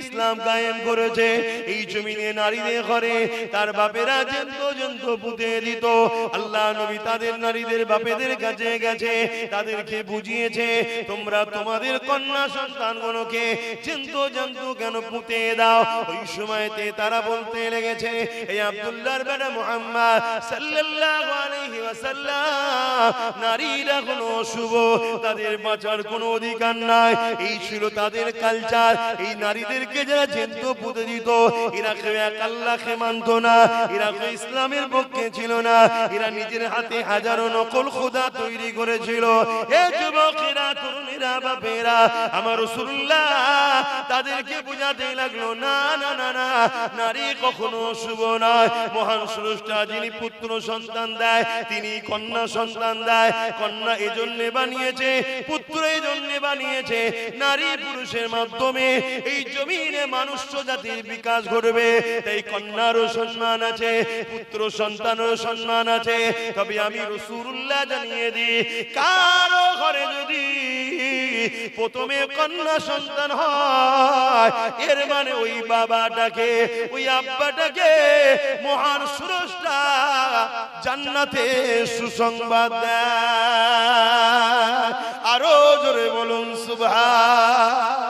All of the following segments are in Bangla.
ইসলাম কায়েম করেছে। এই জমিনে নারীদের ঘরে তার বাপেরা জন্তু পুঁতে দিত। আল্লাহ নবী তাদের নারীদের বাপেদের কাছে গেছে, তাদেরকে বুঝিয়েছে তোমরা তোমাদের কন্যা সন্তানগুলোকে জন্তু কেন পুঁতে দাও। ওই সময়তে তারা বলতে লেগেছে, এই আব্দুল্লাহর বেটা মুহাম্মদ সাল্লাল্লাহু আলাইহি ওয়াসাল্লাম, নারীরা কোনো অশুভ, তাদের বাঁচার কোনো অধিকার নাই। এই ছিল তাদের কালচার। এই নারীদেরকে যারা জন্তু পুঁতে দিত, এরা কেউ এক আল্লাহকে মানত না, এরা কেউ ইসলামের পক্ষে ছিল না, এরা নিজের হাতে হাজারো নকল খোদা তৈরি করেছিল। এ যুবকেরা, তরুণীরা, বাপেরা, আমার রাসূলুল্লাহ তাদেরকে বুঝাতে লাগলো, না না না না, নারী কখনো অশুভ নয়। মহান স্রষ্টা যিনি পুত্র সন্তান দেয়, তিনি কন্যা সন্তান দেয়। কন্যা এজন্য বানিয়েছে, পুত্র এজন্য বানিয়েছে, নারী পুরুষের মাধ্যমে এই জমিনে মনুষ্য জাতির বিকাশ ঘটবে। তাই কন্যারও সম্মান আছে, পুত্র সন্তানেরও সম্মান আছে। তবে আমি রাসূলুল্লাহ জানিয়ে দিই, কারো ঘরে যদি প্রথমে কন্যা সন্তান হয়, এর মানে ওই বাবাটাকে, ওই আব্বাটাকে মহান স্রষ্টা জান্নাতে সুসংবাদ দেয়। আরো জোরে বলুন সুবহান।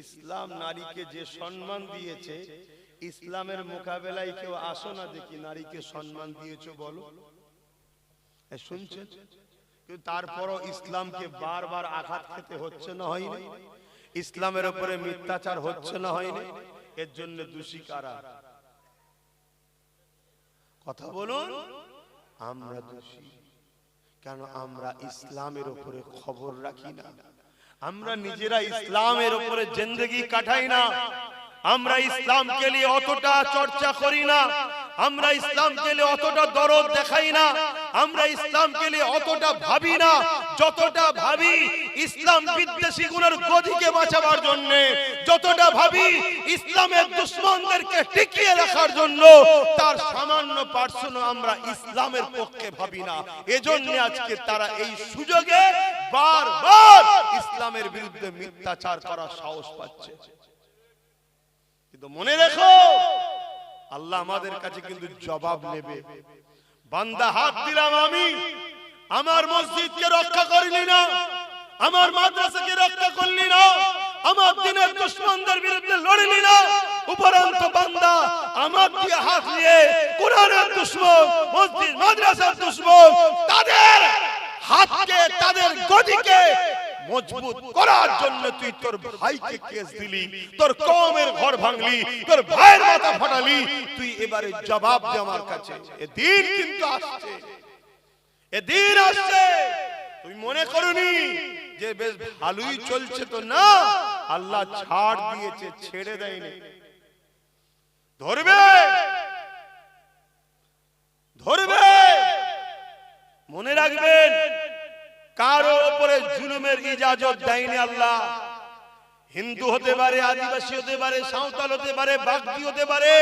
ইসলাম নারীকে যে সম্মান দিয়েছে, ইসলামের মোকাবেলায় কেউ আসো না দেখি নারীকে সম্মান দিয়েছো বলো। শুনছেন? কিন্তু তারপরও ইসলামকে বারবার আঘাত খেতে হচ্ছে না, হয়নি? ইসলামের উপরে মিথ্যাচার হচ্ছে না, হয়নি? এর জন্য দোষী কারা? কথা বলুন। আমরা দোষী। কেন? আমরা ইসলামের উপরে খবর রাখি না, আমরা নিজেরা ইসলামের উপরে জিন্দেগি কাটাই না, আমরা ইসলামকে নিয়ে অতটা চর্চা করি না, আমরা ইসলামকে নিয়ে অতটা দরদ দেখাই না, আমরা ইসলামকে নিয়ে অতটা ভাবি না যতটা ভাবি ইসলাম বিদ্বেষী গুণের গদিকে বাঁচাবার জন্য, যতটা ভাবি ইসলামের দুশমনদেরকে টিকিয়ে রাখার জন্য। তার সামান্য পার্সেন্ট আমরা ইসলামের পক্ষে ভাবি না। এজন্য আজকে তারা এই সুযোগে বারবার ইসলামের বিরুদ্ধে মিথ্যাচার করার সাহস পাচ্ছে। কিন্তু মনে রেখো, আল্লাহ আমাদের কাছে কিন্তু জবাব নেবে। বান্দা, হাত দিলাম আমি, আমার মসজিদকে রক্ষা করলি না, আমার মাদ্রাসাকে রক্ষা করলি না, আমার দিনের দুশমনদের বিরুদ্ধে লড়লি না, উপরন্ত বান্দা আমার দিয়ে হাত নিয়ে কোরআনের দুশমন, মসজিদ মাদ্রাসার দুশমন, তাদের হাতকে, তাদের গদিকে মজবুত করার জন্য তুই তোর ভাইকে কেস দিলি, তোর কওমের ঘর ভাঙলি, তোর ভাইয়ের মাথা ফাটালি। তুই এবারে জবাব দে আমার কাছে। এদিন কিন্তু আসছে, এদিন আসছে। তুই মনে করনি যে বেশ ভালোই চলছে, তো না, আল্লাহ ছাড় দিয়েছে, ছেড়ে দেয়নি। ধরবে, ধরবে। মনে রাখবেন, কারো উপরে জুলুমের ইজাজত দেয়নি আল্লাহ। হিন্দু হতে পারে, আদিবাসী হতে পারে, সাঁওতাল হতে পারে, বাগদি হতে পারে,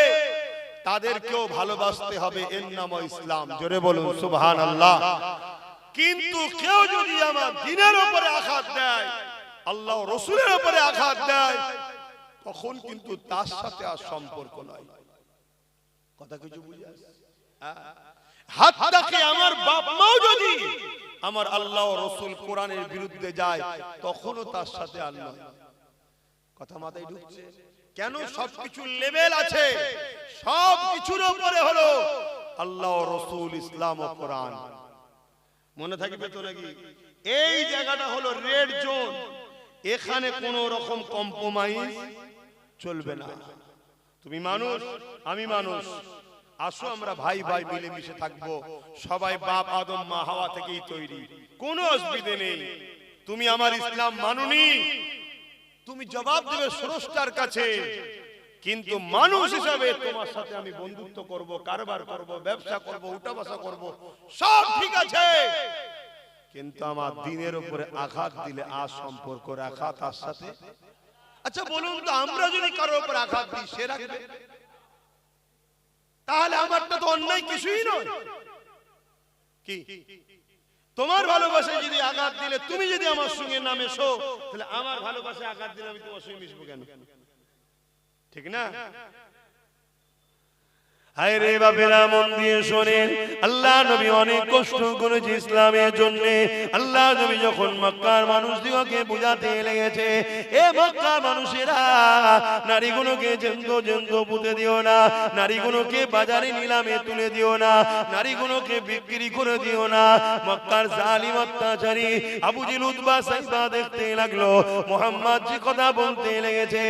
তাদেরকেও ভালোবাসতে হবে। এর নাম ইসলাম। জোরে বলুন সুবহানাল্লাহ। কিন্তু কেউ যদি আমার দ্বীনের উপরে আঘাত দেয়, আল্লাহ ও রাসূলের উপরে আঘাত দেয়, তখন কিন্তু তার সাথে আর সম্পর্ক নয়। কথা কিছু বুঝে আসছে? হাত্তাকে আমার বাপ মাও যদি আমার আল্লাহ ও রাসূল কোরআনের বিরুদ্ধে যায়, তখনও তার সাথে আর নয়। কথা মাথায় ঢুকছে? কেন? সবকিছুর লেভেল আছে, সবকিছুর উপরে হলো আল্লাহ ও রাসূল, ইসলাম ও কোরআন। মনে থাকবে তো নাকি? এই জায়গাটা হলো রেড জোন, এখানে কোন রকম কম্প্রোমাইজ চলবে না। তুমি মানুষ, আমি মানুষ, আসো আমরা ভাই ভাই মিলেমিশে থাকবো। সবাই বাপ আদম মা হাওয়া থেকেই তৈরি, কোনো অসুবিধা নেই। তুমি আমার ইসলাম মানুনি, তুমি জবাব দেবে স্রষ্টার কাছে। কিন্তু মানুষ হিসাবে তোমার সাথে আমি বন্ধুত্ব করব, কারবার করব, ব্যবসা করব, উঠা বসা করব, সব ঠিক আছে। কিন্তু আমার দ্বীনের উপরে আঘাত দিলে আর সম্পর্ক রাখা তার সাথে। আচ্ছা বলুন তো, আমরা যদি কারোর উপর আঘাত দিই, সে রাখবে? তাহলে আমারটা তো অন্যায় কিছুই নয়। কি তোমার ভালোবাসায় যদি আঘাত দিলে, তুমি যদি আমার সঙ্গে না মেশো, তাহলে আমার ভালোবাসায় আঘাত দিলে আমি তোমার সঙ্গে মিশবো কেন? ঠিক না? হায় রে বাপেরা, মন দিয়ে শোনেন, আল্লাহ নবী অনেক কষ্ট করেছে ইসলামের জন্য। আল্লাহ নবী যখন মক্কার মানুষদিগকে বুঝাতে লেগেছে, এ মক্কার মানুষেরা, নারীগুলোকে জেন্দ পুঁতে দিও না, নারীগুলোকে বাজারে নিলামে তুলে দিও না, নারীগুলোকে বিক্রি করে দিও না। মক্কার জালিম অত্যাচারী আবু জেহেল উতবা সাইবা দেখতে লাগলো মুহাম্মদ যে কথা বলতে লেগেছে,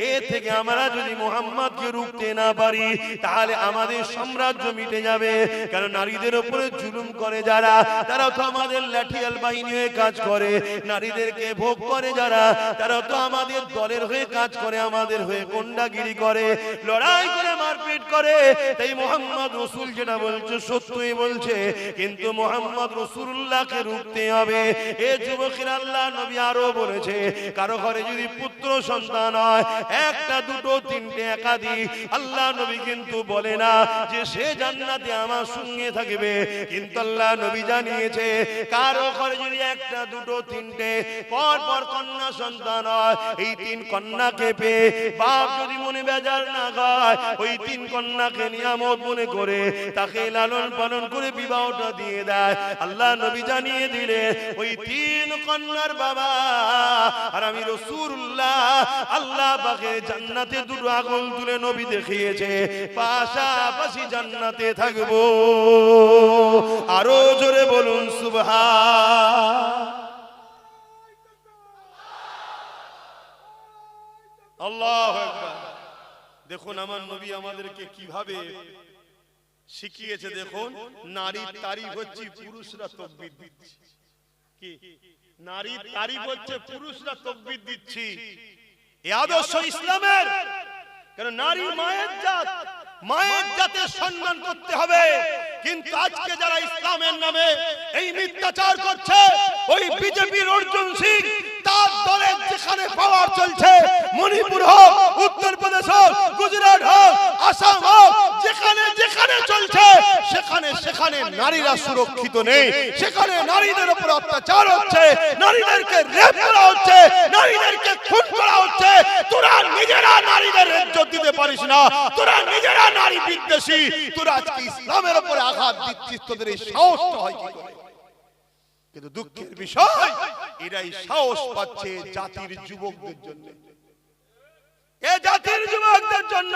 এর থেকে আমরা যদি মুহাম্মদকে রুখতে না পারি, তাহলে আমাদের সাম্রাজ্য মিটে যাবে। কারণ নারীদের উপরে জুলুম করে যারা, তারা তো আমাদের লাঠিয়াল বাহিনী হয়ে কাজ করে। নারীদেরকে ভোগ করে যারা, তারা তো আমাদের দলের হয়ে কাজ করে, আমাদের হয়ে গুন্ডাগিরি করে, লড়াই করে, মারপিট করে। তাই মুহাম্মদ রাসূল যেটা বলছে সত্যই বলছে, কিন্তু মুহাম্মদ রাসূলুল্লাহকে রুখতে হবে। এ যুবকেরা, আল্লাহ নবী আরো বলেছে, কারো ঘরে যদি পুত্র সন্তান হয়, একটা দুটো তিনটে একাধিক, আল্লাহ নবী কিন্তু বলে না যে সে জান্নাতে আমার সঙ্গে থাকবে। কিন্তু আল্লাহ নবী জানিয়েছে, কারো ঘরে যদি একটা দুটো তিনটে পর পর কন্যা সন্তান হয়, এই তিন কন্যাকে পেয়ে বাপ যদি মনে বেজার না হয়, ওই তিন কন্যাকে নিয়ামত মনে করে তাকে লালন পালন করে বিবাহটা দিয়ে দেয়। আল্লাহ নবী জানিয়ে দিলেন, ওই তিন কন্যার বাবা আর আমি রাসূলুল্লাহ আল্লাহ পাকের জান্নাতে দুটো আগুন তুলে নবী দেখিয়েছে, পাশাপাশি জান্নাতে থাকবো। আরো জোরে বলুন সুবহান আল্লাহু আকবার। দেখুন আমার নবী আমাদেরকে কিভাবে শিখিয়েছে। দেখুন, নারীর তারিফ হচ্ছে পুরুষরা তাকবীর দিচ্ছে। কি নারীর তারিফ হচ্ছে পুরুষরা তাকবীর দিচ্ছে। এই আদর্শ ইসলামের। কারণ নারী মায়ের জাত, মায়ের জাতের সম্মান করতে হবে। কিন্তু আজকে যারা ইসলামের নামে এই মিথ্যাচার করছে, ওই বিজেপির অর্জুন সিং, তার দলের যেখানে পাওয়ার চলছে, মণিপুর হোক, উত্তরপ্রদেশ হোক, গুজরাট হোক, আসাম হোক, যেখানে যেখানে চলছে, সেখানে সেখানে নারীরা সুরক্ষিত নেই। সেখানে নারীদের উপর অত্যাচার হচ্ছে, নারীদেরকে রেপ করা হচ্ছে, নারীদেরকে খুন করা হচ্ছে। তোরা নিজেরা নারীদের ইজ্জত দিতে পারিস না, তোরা নিজেরা নারী বিদ্বেষী, তোরা আজকে ইসলামের উপরে আঘাত দিচ্ছিস, তোদের এই সাহসটা হয় কি করে? কিন্তু দুঃখের বিষয়, এরাই সাহস পাচ্ছে জাতির যুবকদের জন্য। এ জাতির যুবকদের জন্য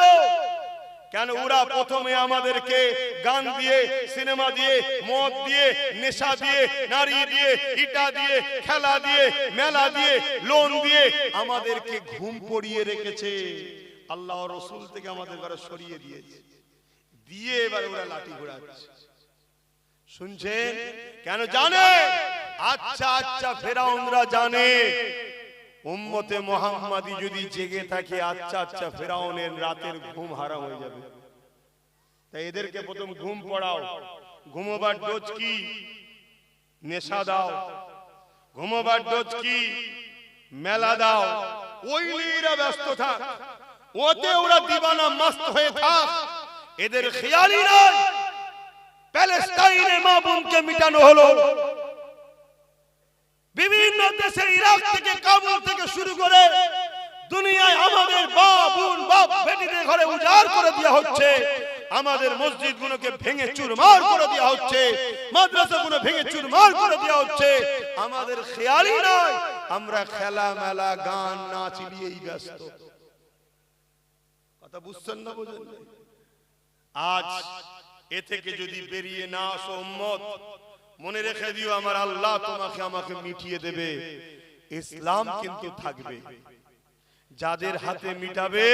কেন? ওরা প্রথমে আমাদেরকে গান দিয়ে, সিনেমা দিয়ে, মদ দিয়ে, নেশা দিয়ে, নারী দিয়ে, ইটা দিয়ে, খেলা দিয়ে, মেলা দিয়ে, লোন দিয়ে আমাদেরকে ঘুম পড়িয়ে রেখেছে। আল্লাহ রাসূল থেকে আমাদের ঘরে সরিয়ে দিয়েছে, দিয়ে এবার ওরা লাঠি ঘোরাচ্ছে। শুনছেন? কেন জানে? আচ্ছা আচ্ছা ফেরাউনরা জানে উম্মতে মুহাম্মাদি যদি জেগে থাকে, আচ্ছা আচ্ছা ফেরাউনের রাতের ঘুম হারাম হয়ে যাবে। তাই এদেরকে প্রথম ঘুম পড়াও। ঘুমোবার ডোজ কি? নেশা দাও। ঘুমোবার ডোজ কি? মেলা দাও। ওই নিয়ে ব্যস্ত থাক, ওতে ওরা দিবানা মস্ত হয়ে থাক। এদের খেয়ালই নয় প্যালেস্টাইনে মা বোনকে মিটানো হলো, বিভিন্ন দেশে, ইরাক থেকে, কাবুল থেকে শুরু করে দুনিয়ায় আমাদের বাপ বোন, বাপ বেটিদের ঘরে উজাড় করে দেওয়া হচ্ছে। আমাদের মসজিদগুলোকে ভেঙে চুরমার করে দেওয়া হচ্ছে, মাদ্রাসাগুলো ভেঙে চুরমার করে দেওয়া হচ্ছে। আমাদের খেয়ালই নয়, আমরা খেলা মেলা গান নাচ নিয়েই ব্যস্ত। কথা বুঝছেন না? বুঝেন? আজ এ থেকে যদি বেরিয়ে না আসো উম্মত, মনে রেখে দিও, আমার আল্লাহ তোমাকে আমাকে মিটিয়ে দেবে। ইসলাম কিন্তু থাকবে। যাদের হাতে মিটাবে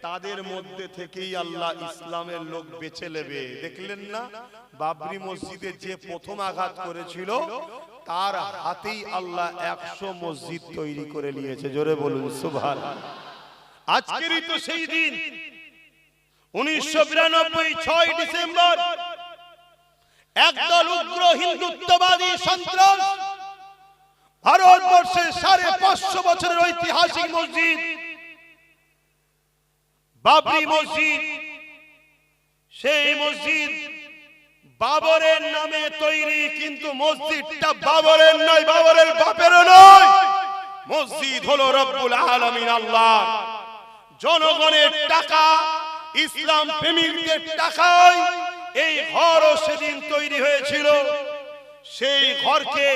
তাদের মধ্যে থেকেই আল্লাহ ইসলামের লোক বেছে নেবে। দেখলেন না বাবরি মসজিদে যে প্রথম আঘাত করেছিল, তার হাতেই আল্লাহ 100 মসজিদ তৈরি করে নিয়েছে। জোরে বলুন সুবহানাল্লাহ। আজকেরই তো সেই দিন, 1992 6 ডিসেম্বর একদল উগ্র হিন্দুত্ববাদী সন্ত্রাস ভারতবর্ষের 550 বছরের ঐতিহাসিক মসজিদ বাবরি মসজিদ, সেই মসজিদ বাবরের নামে তৈরি, কিন্তু মসজিদটা বাবরের নয়, বাবরের বাপেরও নয়। মসজিদ হলো রব্বুল আলামিন আল্লাহ। জনগণের টাকা, ইসলাম প্রেমিকদের টাকায় এই ঘরও সেদিন তৈরি হয়েছিল। সেই ঘরকে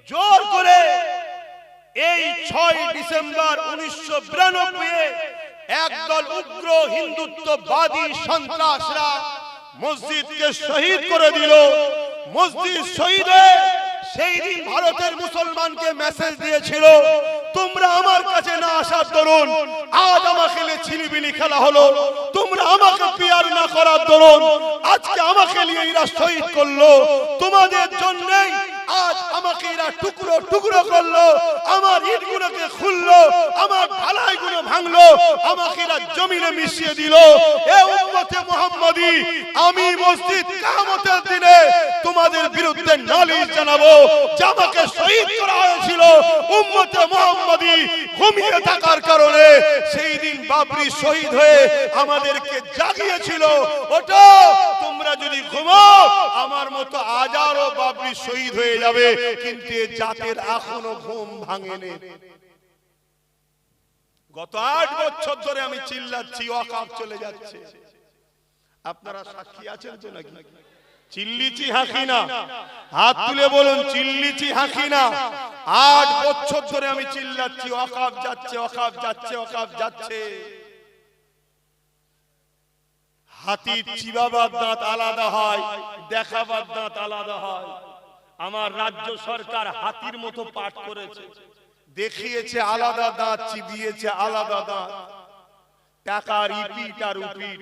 জোর করে এই 6 ডিসেম্বর 1992 একদল উগ্র হিন্দুত্ববাদী সন্ত্রাসরা মসজিদকে শহীদ করে দিল। মসজিদ শহীদ হয়ে সেই দিন ভারতের মুসলমানকে মেসেজ দিয়েছিল, তোমরা আমার কাছে না আসার দরুন আজ আমাকে ছিলিবিলি খেলা হলো, তোমরা আমাকে পিয়ার না করার দরুন আজকে আমাকে নিয়ে এরা শহীদ করলো, তোমাদের জন্যই আজ আমাকে এরা টুকরো টুকরো করলো, আমার ইটগুলোকে খুললো, আমার ঢালাইগুলো ভাঙলো, আমাকে এরা জমিনে মিশিয়ে দিল। এ উম্মতে মুহাম্মাদি, আমি মসজিদ কিয়ামতের দিনে তোমাদের বিরুদ্ধে নালিশ জানাবো যে আমাকে শহীদ করা হয়েছিল। উম্মতে মুহাম্মাদি ঘুমিয়ে থাকার কারণে সেই দিন বাবরি শহীদ হয়ে আমাদেরকে জাগিয়েছিল। ওঠো, তোমরা যদি ঘুমাও আমার মতো হাজারো বাবরি শহীদ হয়ে যাবে, কিন্তু এ জাতের এখনো ঘুম ভাঙেনি। গত 8 বছর ধরে আমি চিল্লাচ্ছি ওয়াকফ চলে যাচ্ছে, আপনারা সাক্ষী আছেন তো নাকি? চিল্লিছি হাঁকি না, হাত তুলে বলুন চিল্লিছি হাঁকি না। 8 বছর ধরে আমি চিল্লাচ্ছি ওয়াকফ যাচ্ছে, ওয়াকফ যাচ্ছে, ওয়াকফ যাচ্ছে। হাতির চিবাবার দাঁত আলাদা হয়, দেখাবার দাঁত আলাদা হয়। আমার রাজ্য সরকার হাতির মতো পাঠ করেছে, দেখিয়েছে আলাদা দাঁত, চিবিয়েছে আলাদা দাঁত। টাকা রিপিট আর উপিট,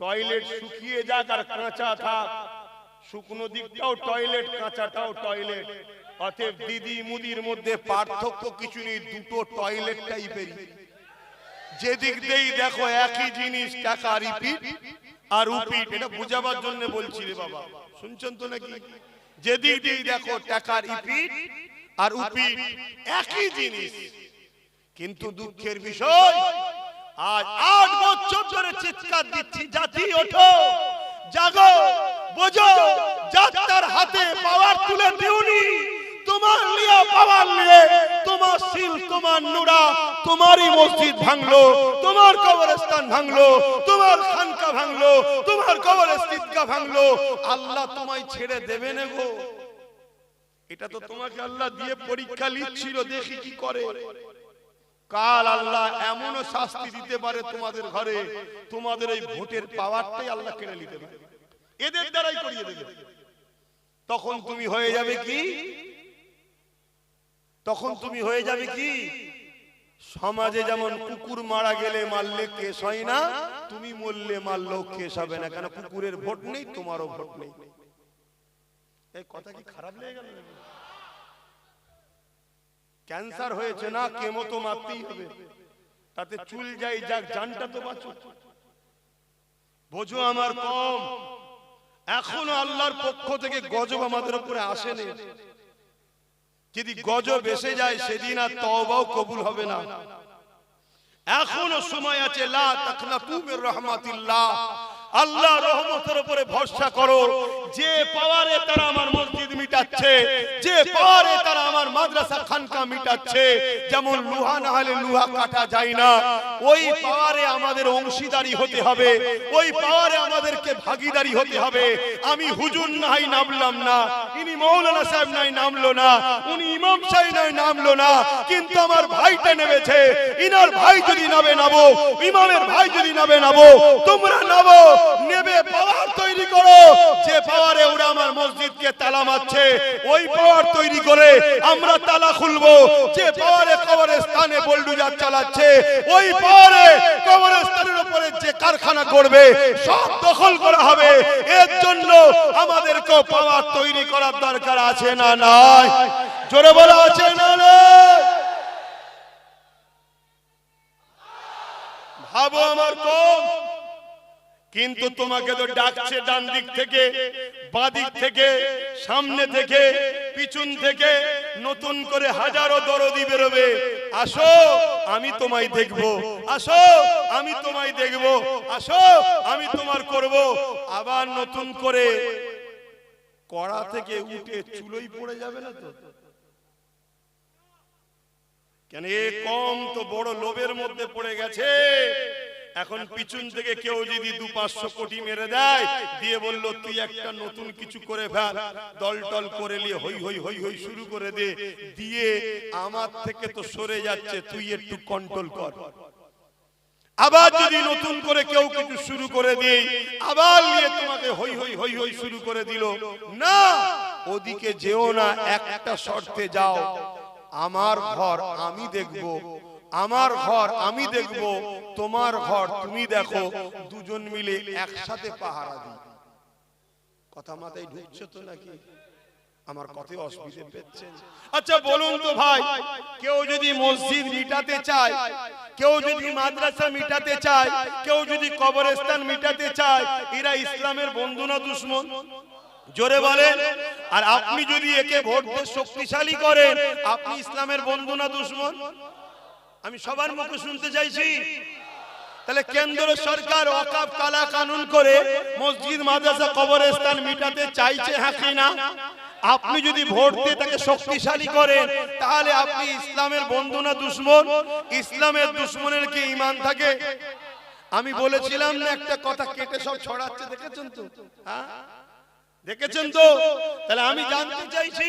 টয়লেট শুকিয়ে যাক আর কাঁচা থাক, শুকনো দিকটাও টয়লেট, কাঁচাটাও টয়লেট। অতএব দিদি মুদির মধ্যে পার্থক্য কিছু নেই, দুটো টয়লেট টাইপের। যেদিক দিয়েই দেখো একই জিনিস, টাকা রিপিট আর উপিট। এটা বুঝাবার জন্য বলছি রে বাবা, শুনছেন তো নাকি? যেদিক দিয়েই দেখো টাকা রিপিট আর উপিট, একই জিনিস। কিন্তু দুঃখের বিষয়, আজ 8 বছর ধরে চিৎকার দিচ্ছি, জাতি ওঠো, জাগো, বোঝো, যাত্রার হাতে পাওয়ার তুলে দিওনি। তোমার লিয়া পাওয়ার নিয়ে তোমার শিল, তোমার নুরা, তোমারই মসজিদ ভাঙলো, তোমার কবরস্থান ভাঙলো, তোমার খানকা ভাঙলো, তোমার কবরস্থান ভাঙলো। আল্লাহ তোমায় ছেড়ে দেবে না গো। এটা তো তোমাকে আল্লাহ দিয়ে পরীক্ষা নিচ্ছিল, দেখি কি করে। কাল আল্লাহ এমনও শাস্তি দিতে পারে তোমাদের ঘরে, তোমাদের এই ভোটের পাওয়ারটাই আল্লাহ কেড়ে নিতে পারে, এদের দ্বারাই করিয়ে দেবে। তখন তুমি হয়ে যাবে কি? তখন তুমি হয়ে যাবে কি? সমাজে যেমন কুকুর মারা গেলে মারলে কেস হয় না, তুমি মরলে মারলেও কেস হবে না, কেন কুকুরের ভোট নেই, তোমারও ভোট নেই। এই কথা কি খারাপ লেগে গেল? ক্যান্সার হয়েছে না, কেমো তো মারতেই হবে, তাতে চুল যাই যাক, জানটা তো বাঁচো। বোঝো আমার কম, এখনো আল্লাহর পক্ষ থেকে গজব আমাদের উপরে আসেনি। যদি গজব এসে যায় সেদিন আর তওবাও কবুল হবে না। এখনো সময় আছে, লা তাকনাতু মির রাহমাতিল্লাহ, আল্লাহ রহমতের উপরে ভরসা করো। যে পাওয়ারে তারা আমার মসজিদ মিটাচ্ছে, যে পাওয়ারে তারা আমার মাদ্রাসা খানকা মিটাচ্ছে, যেমন লোহা না হলে লোহা কাটা যায় না, ওই পাওয়ারে আমাদের অংশীদারি হতে হবে, ওই পাওয়ারে আমাদেরকে ভাগীদারি হতে হবে। আমি হুজুর নাই নামলাম না, ইনি মৌলানা সাহেব নাই নামলো না, উনি ইমাম সাহেব নাই নামলো না, কিন্তু আমার ভাইটা নেমেছে। ইনার ভাই যদি নামে নামো, ইমামের ভাই যদি নামে নামো, তোমরা নামো, নেবে পাওয়ার তৈরি করো। যে পাওয়ারে ওরা আমার মসজিদকে তালা মারছে, ওই পাওয়ার তৈরি করে আমরা তালা খুলবো। যে পাওয়ারে কবরস্থানে বুলডোজার চালাচ্ছে, ওই পাওয়ারে কবরস্থানের উপরে যে কারখানা করবে সব দখল করা হবে। এর জন্য আমাদেরকে পাওয়ার তৈরি করার দরকার আছে না নাই? জোরে বলা আছে না নাই? ভাবো আমার কম, কিন্তু তোমাকে তো ডাকছে ডান দিক থেকে, বাঁ দিক থেকে, সামনে থেকে, পিছন থেকে, নতুন করে হাজারো দরদি বেরোবে, আসো আমি তোমায় দেখব, আসো আমি তোমায় দেখব, আসো আমি তোমার করব। আবার নতুন করে কড়া থেকে উঠে চুলোই পড়ে যাবে না তো? কেন এ কম তো বড় লোভের মধ্যে পড়ে গেছে। এখন পিছন থেকে কেউ যদি 2-500 কোটি মেরে দেয়, দিয়ে বলল তুই একটা নতুন কিছু করে ফেল, দল টল করে নিয়ে হই হই হই হই শুরু করে দে, দিয়ে আমার থেকে তো সরে যাচ্ছে, তুই একটু কন্ট্রোল কর। আবার যদি নতুন করে কেউ কিছু শুরু করে দেয়, আবার নিয়ে তোমাকে হই হই হই হই শুরু করে দিল, না ওদিকে যেও না, একটা শর্তে যাও, আমার ঘর আমি দেখব, আমার ঘর আমি দেখব, তোমার ঘর তুমি দেখো, দুজন মিলে একসাথে পাহারা দিই। কথা মাথায় ঢুকছে তো নাকি? আমার কথায় অসুবিধা পেচ্ছেন? আচ্ছা বলুন তো ভাই, কেউ যদি মসজিদ মিটাতে চায়, কেউ যদি মাদ্রাসা মিটাতে চায়, কেউ যদি কবরস্থান মিটাতে চায়, এরা ইসলামের বন্ধু না দুশমন? জোরে বলেন। আর আপনি যদি একে ভোট দিয়ে শক্তিশালী করেন, আপনি ইসলামের বন্ধু না দুশমন? আমি সবার মুখে শুনতে চাইছি। তাহলে কেন্দ্র সরকার ওয়াকফ কালা কানুন করে মসজিদ মাদ্রাসা কবরস্থান মিটাতে চাইছে, হ্যাঁ কি না? আপনি যদি ভোট দিয়ে তাকে শক্তিশালী করেন, তাহলে আপনি ইসলামের বন্ধু না দুশমন? ইসলামের দুশমনের কি ঈমান থাকে? আমি বলেছিলাম না একটা কথা কেটে সব ছড়াচ্ছে, দেখেছেন তো? হ্যাঁ দেখেছেন তো? তাহলে আমি জানতে চাইছি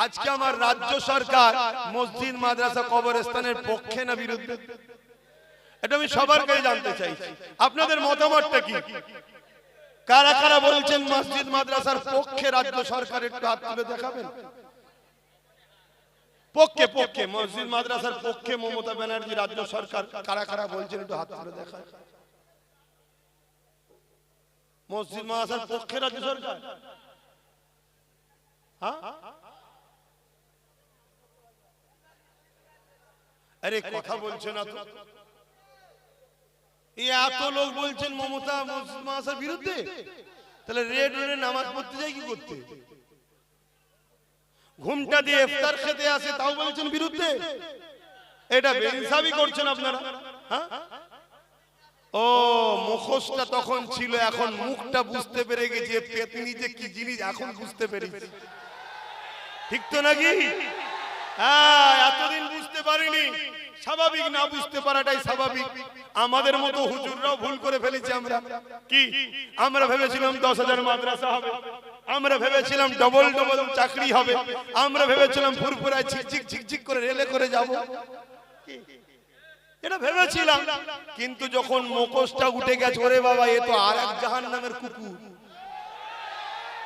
আজকে আমার রাজ্য সরকার মসজিদ মাদ্রাসা কবরস্থানের পক্ষে না বিরুদ্ধে? এটা আমি সবার কাছে জানতে চাইছি, আপনাদের মতামতটা কি? কারা কারা বলছেন মসজিদ মাদ্রাসার পক্ষে রাজ্য সরকার? একটু হাত তুলে দেখাবেন। পক্ষে পক্ষে মসজিদ মাদ্রাসার পক্ষে মমতা ব্যানার্জি রাজ্য সরকার কারা কারা বলছেন একটু হাত তুলে দেখান। মসজিদ মাদ্রাসার পক্ষে রাজ্য সরকার? হ্যাঁ আরে কথা বলছে না তো? এত লোক বলছেন মমতা মসজিদ মাদ্রাসার বিরুদ্ধে, তাহলে রেড রোডে নামাজ পড়তে যাই কি করতে? ঘুমটা দিয়ে ইফতার খেতে আসে তাও বলছেন বিরুদ্ধে? এটা বেইনসাফি করছেন আপনারা। হ্যাঁ ও মুখোশটা তখন ছিল, এখন মুখটা বুঝতে পেরে গেছে পেতনি যে কি জিনিস, এখন বুঝতে পেরেছি। ঠিক তো নাকি? হ্যাঁ এতদিন বুঝতে পারিনি, স্বাভাবিক, না বুঝতে পারাটাই স্বাভাবিক। আমাদের মতো হুজুররাও ভুল করে ফেলেছি। আমরা কি আমরা ভেবেছিলাম 10,000 মাদ্রাসা হবে, আমরা ভেবেছিলাম ডবল ডবল চাকরি হবে, আমরা ভেবেছিলাম ফুরফুরায় ঝিকঝিক ঝিকঝিক করে রেলে করে যাব, এটা ভেবেছিলাম। কিন্তু যখন মুখোশটা উঠে গেছে, ওরে বাবা এ তো আরেক জাহান্নামের কুকুর।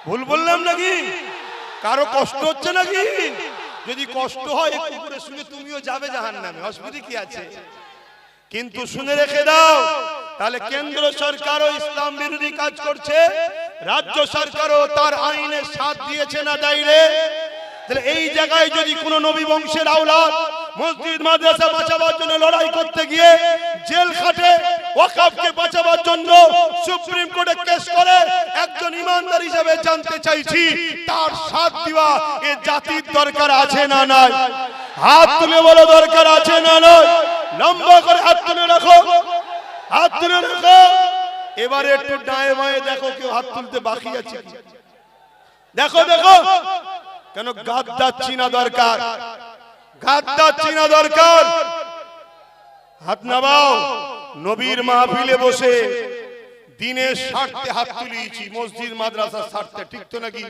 ভুল বললাম নাকি? কারো কষ্ট হচ্ছে নাকি? যদি কষ্ট হয় একটু করে শুনে তুমিও যাবে জাহান্নামে, অসুবিধা কি আছে? কিন্তু শুনে রেখে দাও, তাহলে কেন্দ্র সরকারও ইসলাম বিরোধী কাজ করছে, রাজ্য সরকারও তার আইনের সাথ দিয়েছে না দেয়নি? তাহলে এই জায়গায় যদি কোনো নবী বংশের আওলাদ মসজিদ মাদ্রাসা বাঁচাবার জন্য লড়াই করতে গিয়ে জেল খাটে, ওয়াকফকে বাঁচাবার জন্য সুপ্রিম কোর্টে কেস করে, একজন ইমানদার হিসেবে জানতে চাইছি তার সাথ দিবা এ জাতির দরকার আছে না নাই? হাত তুলে বলো দরকার আছে না নাই? লম্বা করে হাত তুলে রাখো, হাত তুলে রাখো। এবারে একটু ডায়ে বায়ে দেখো কেউ হাত তুলতে বাকি আছে, দেখো দেখো। কেন গাদ্দার চিনা দরকার, গাদ্দার চিনা দরকার। হাত নামাও। নবীর মাহফিলে বসে দিনের স্বার্থে হাত তুলিয়েছি, মসজিদ মাদ্রাসার স্বার্থে, ঠিক তো নাকি?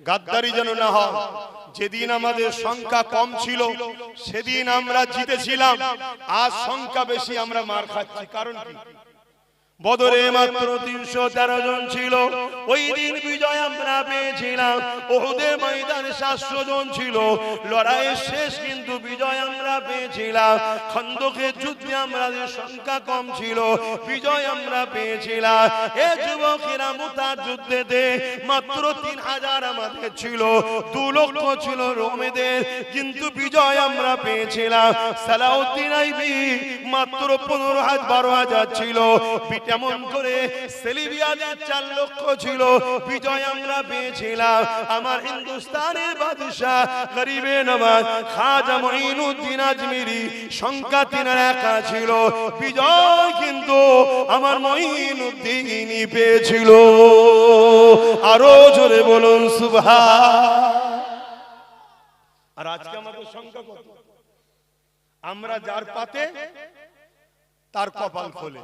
গাদ্দারি যেন না হয়। যেদিন আমাদের সংখ্যা কম ছিল সেদিন আমরা জিতেছিলাম, আজ সংখ্যা বেশি আমরা মার খাচ্ছি। কারণ কি? বদরে মাত্র 313 জন ছিল, ওই দিন বিজয় আমরা পেয়েছিলাম। উহুদের ময়দানে 700 জন ছিল, লড়াইয়ের শেষ কিন্তু বিজয় আমরা পেয়েছিলাম। খন্দকের যুদ্ধে আমাদের সংখ্যা কম ছিল, বিজয় আমরা পেয়েছিলাম। এ যুবকেরা মুতার যুদ্ধেতে মাত্র 3000 আমাদের ছিল, 2 লক্ষ ছিল রোমেদের, কিন্তু বিজয় আমরা পেয়েছিলাম। সালাউদ্দিন আইবি মাত্র 15,000 12,000 ছিল, তেমন করে সেলিবিয়াদের 4 লক্ষ ছিল, বিজয় আমরা পেয়েছিলাম। আমার হিন্দুস্তানের বাদশাহ গরিবে নওয়াজ খাজা মঈনুদ্দিন আজমিরি সংখ্যা 3 একা ছিল, বিজয় কিন্তু আমার মঈনুদ্দিনই পেয়েছিল। আরো জোরে বলুন সুবহান। আর আজকে আমাদের সংখ্যা কত? আমরা যার পাতে তার কপাল খোলে,